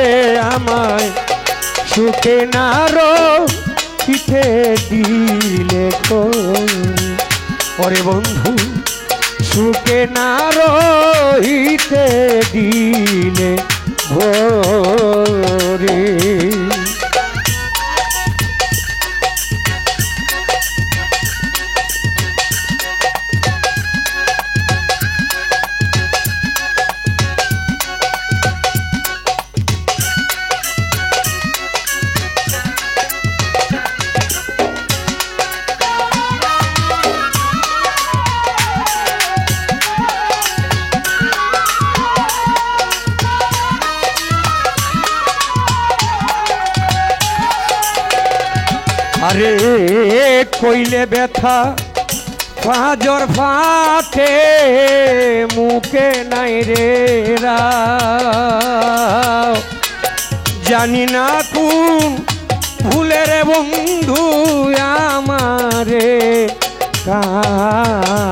আমায় সুখে না রইতে দিলে ওরে বন্ধু সুখে না রইতে দিলে ভোরে আরে কইলে ব্যথা পাঁজর ফাটে মুখে নাই রে রাও জানি না কোন ভুলের বন্ধু আমারে কাঁদাও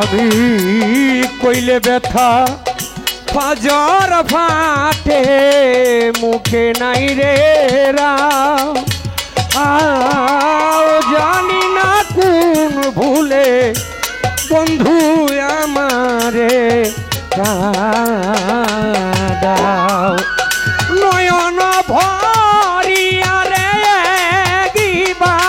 আমি কইলে ব্যথা পাঁজর ফাটে মুখে নাই রে রাও জানি না কোন ভুলে বন্ধু আমারে কাঁদাও নয়ন ভরিয়া রে একবার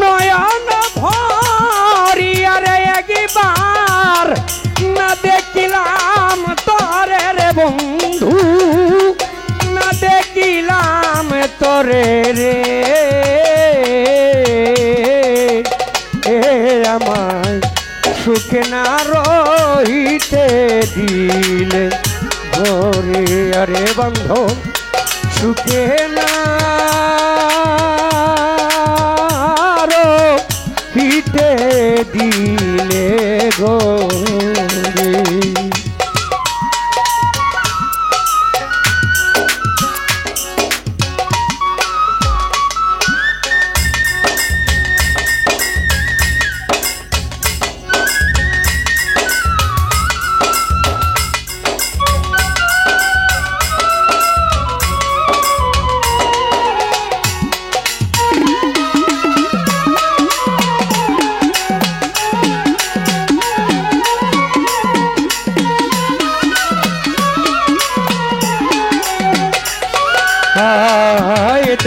নয়ন ভরিয়া রে একবার না দেখিলাম তোরে রে বন্ধু না দেখিলাম তোরে রে আমায় সুখে না রইতে দিলে ঘরে আরে বন্ধ সুখে না রইতে দিলে ঘরে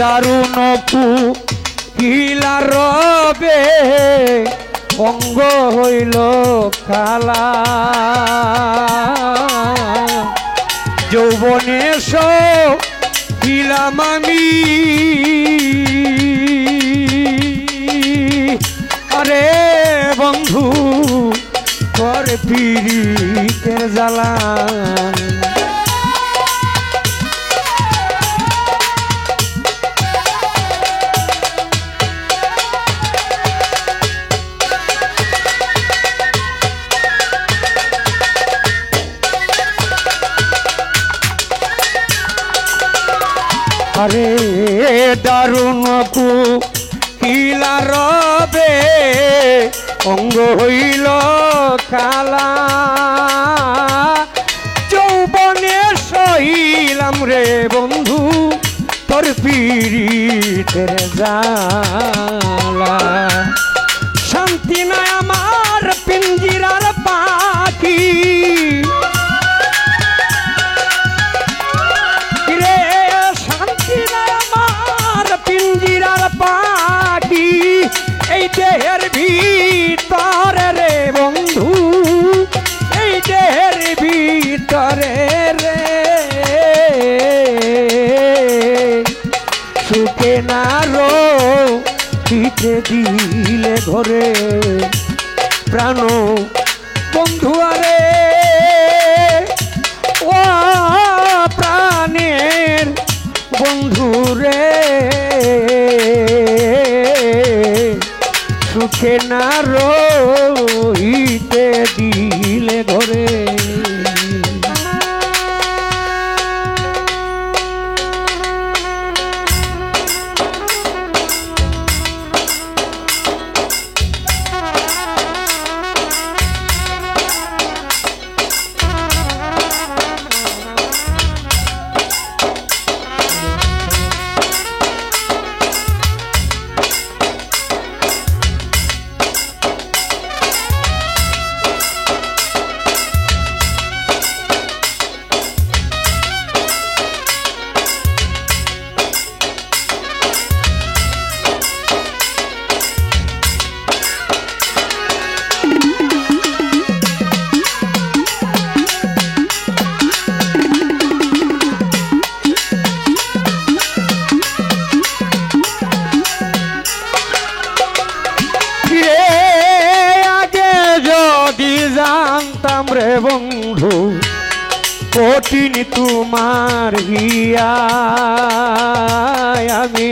দারুণ কিলা রবে অঙ্গ হইল খালা যৌবনে কিলাম আমি আরে বন্ধু তোর পীড়িতের জ্বালা আরে দারুণ কিলা রবে অঙ্গ হইল কালা যৌবনে সইলাম রে বন্ধু তোর পীড়িতের জ্বালা শান্তি নাই আমার পিঞ্জিরার পাখি সুখে না রইতে দিলে ঘরে প্রাণ বন্ধু আরে ও প্রাণের বন্ধু রে সুখে না রইতে দিলে ঘরে জানতাম রে বন্ধু কঠিন তোমার হিয়া আমি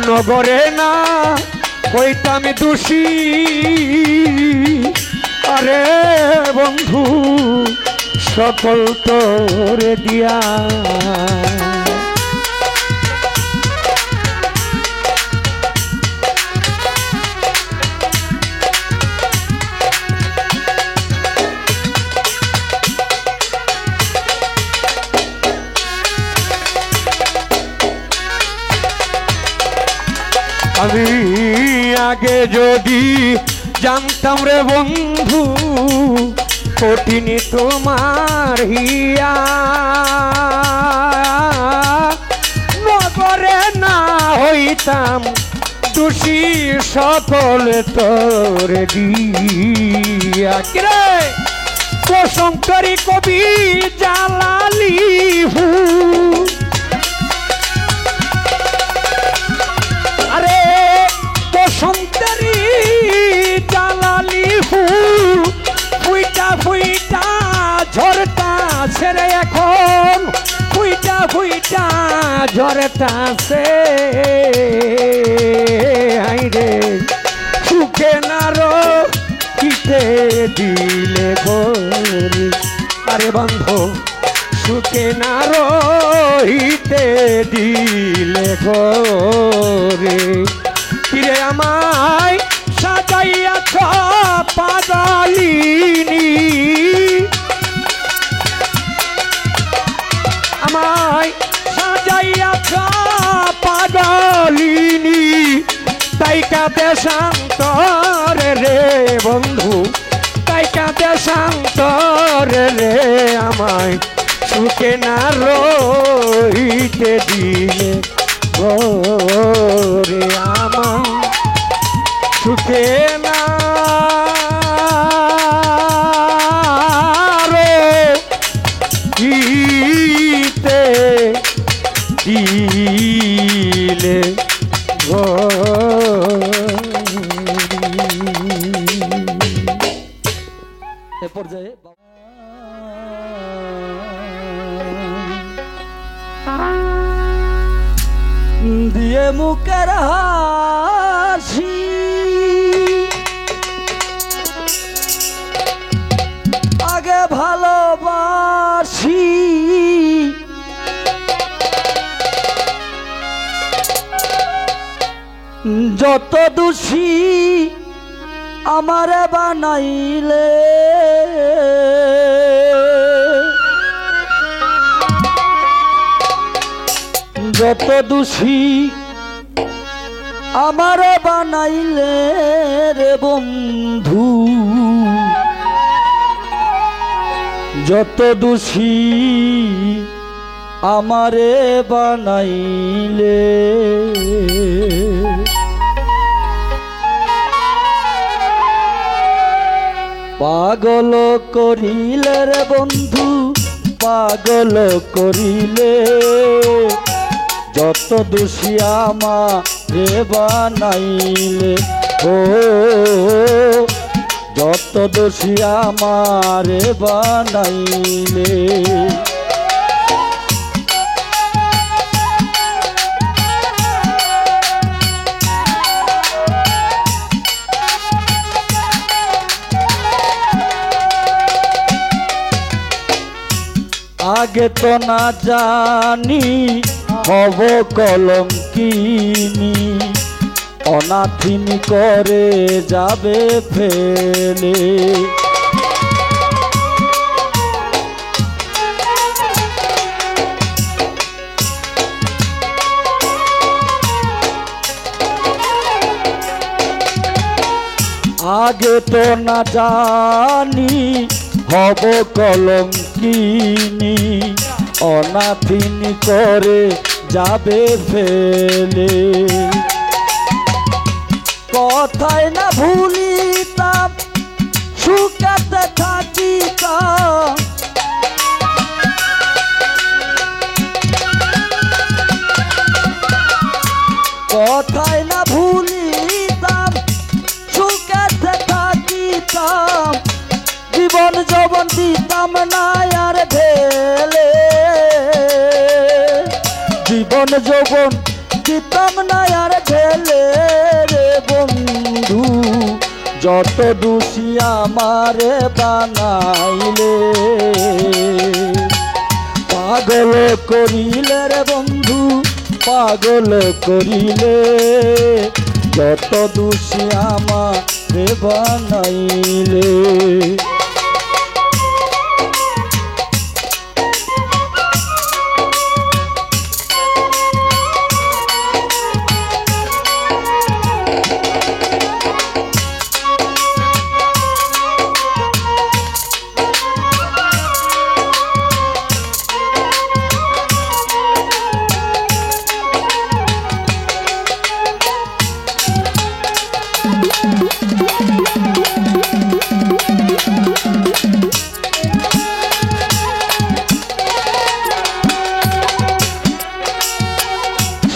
নগরে না কইতাম দোষী আরে বন্ধু সকল তোরে দিয়া আমি আগে যদি জানতাম রে বন্ধু কঠিন তোমার হিয়া নগরে না হইতাম দোষী সকল তোর দিয়া কিরে প্রশংকরি কবি জালালি আরে বসন্তেরি জালালি ফুইটা ফুইটা ঝরতা ছেড়ে এখন ফুইটা ফুইটা ঝরতা সে আইরে সুখে নারো কিতে দিলে গরি আরে বন্ধু সুখে না রইতে দিলে ঘরে কিরে আমায় সাজাইয়াছ পাগলিনী আমায় সাজাইয়াছ পাগলিনী তাই কাঁদে শান্তরে রে বন্ধু তাই কাঁদে শান্তরে রে আমায় সুখে না রইতে দিলে ঘরে আমায় সুখে না রইতে দিলে এ পর্যায়ে দিয়ে মুখের হাসি আগে ভালোবাসি যত দোষী আমারে বানাইলে যত দোষী আমারে বানাইলে রে বন্ধু যত দোষী আমারে বানাইলে পাগল করিলে রে বন্ধু পাগল করিলে যত দোষী আমারে বানাইলে, ও যত দোষী আমারে বানাইলে। আগে তো না জানি হব কলঙ্কিনী, অনাথিনী করে যাবে ফেলে। আগে তো না জানি হব কলঙ্কিনী, অনাথিনী করে যাবে ফেলে। কথায় না ভুলিতাম সুখেতে থাকিতাম, কথায় না ভুলিতাম সুখেতে থাকিতাম, জীবন যৌবন দিতাম না আর ঢেলে, জীবন যৌবন দিতাম না আর ঢেলে রে বন্ধু, যত দোষী আমারে বানাইলে। পাগল করিলে রে বন্ধু, পাগল করিলে, যত দোষী আমারে বানাইলে।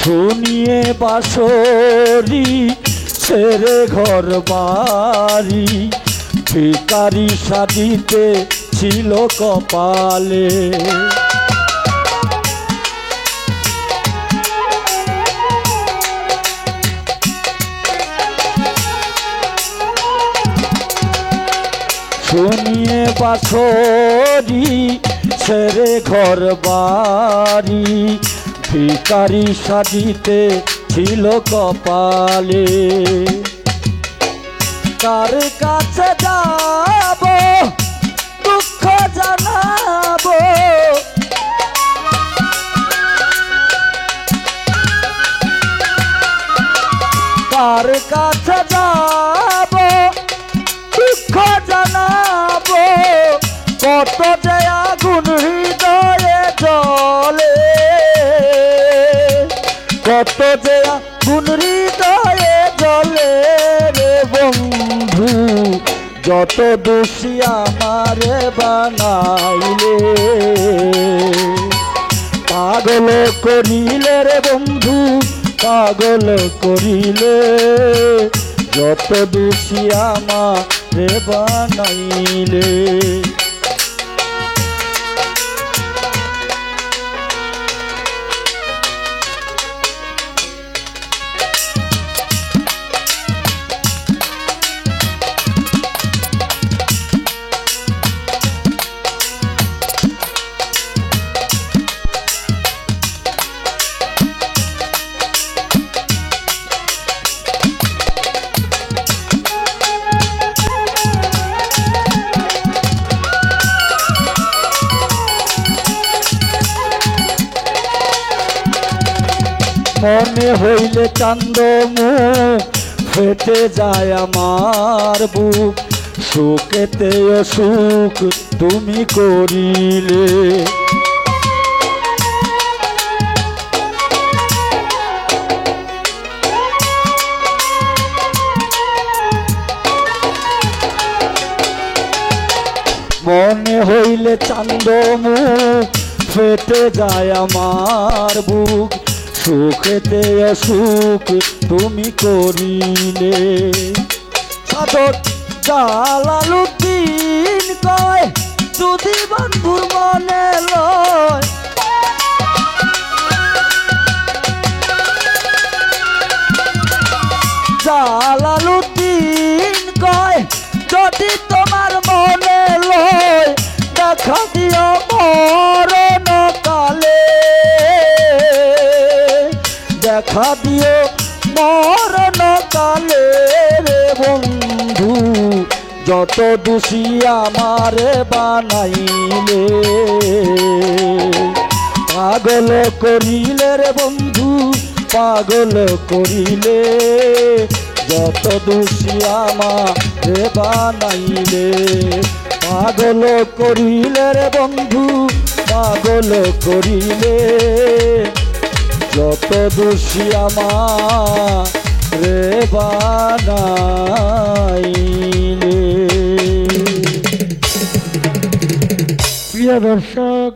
শুনিয়ে বাঁশরি ছেড়ে ঘর বাড়ি, ভিখারি সাজিতে ছিল কপালে। শুনিয়ে বাঁশরি ছেড়ে ঘর বাড়ি, ভিখারি সাজিতে ছিল কপালে। কার কাছে যাব দুঃখ জানাবো, কার কাছে যাব দুঃখ জানাবো, কত যে আগুন হৃদয়ে জ্বলে, কত যে আগুন হৃদয়ে জ্বলে রে বন্ধু, যত দোষী আমারে বানাইলে। পাগল করিলে রে বন্ধু, পাগল করিলে, যত দোষী আমারে বানাইলে। মনে হইলে চান্দ মুখ ফেটে যায় আমার বুক, সুখেতে সুখ তুমি করিলে। মনে হইলে চান্দ মুখ ফেটে যায় আমার বুক, সুখেতে অসুখ তুমি করিলে সাধক জালালুদ্দিন কয় যদি বন্ধুর মনে লয় জালালুদ্দিন কয় যদি তোমার মনে লয় দেখা দিও মরণ কালে দেখা দিও মরণ কালে রে বন্ধু যত দোষী আমারে বানাইলে পাগল করিলে রে বন্ধু পাগল করিলে যত দোষী আমারে বানাইলে পাগল করিলে রে বন্ধু পাগল করিলে যত দোষী আমারে বানাইলে। প্রিয় দর্শক,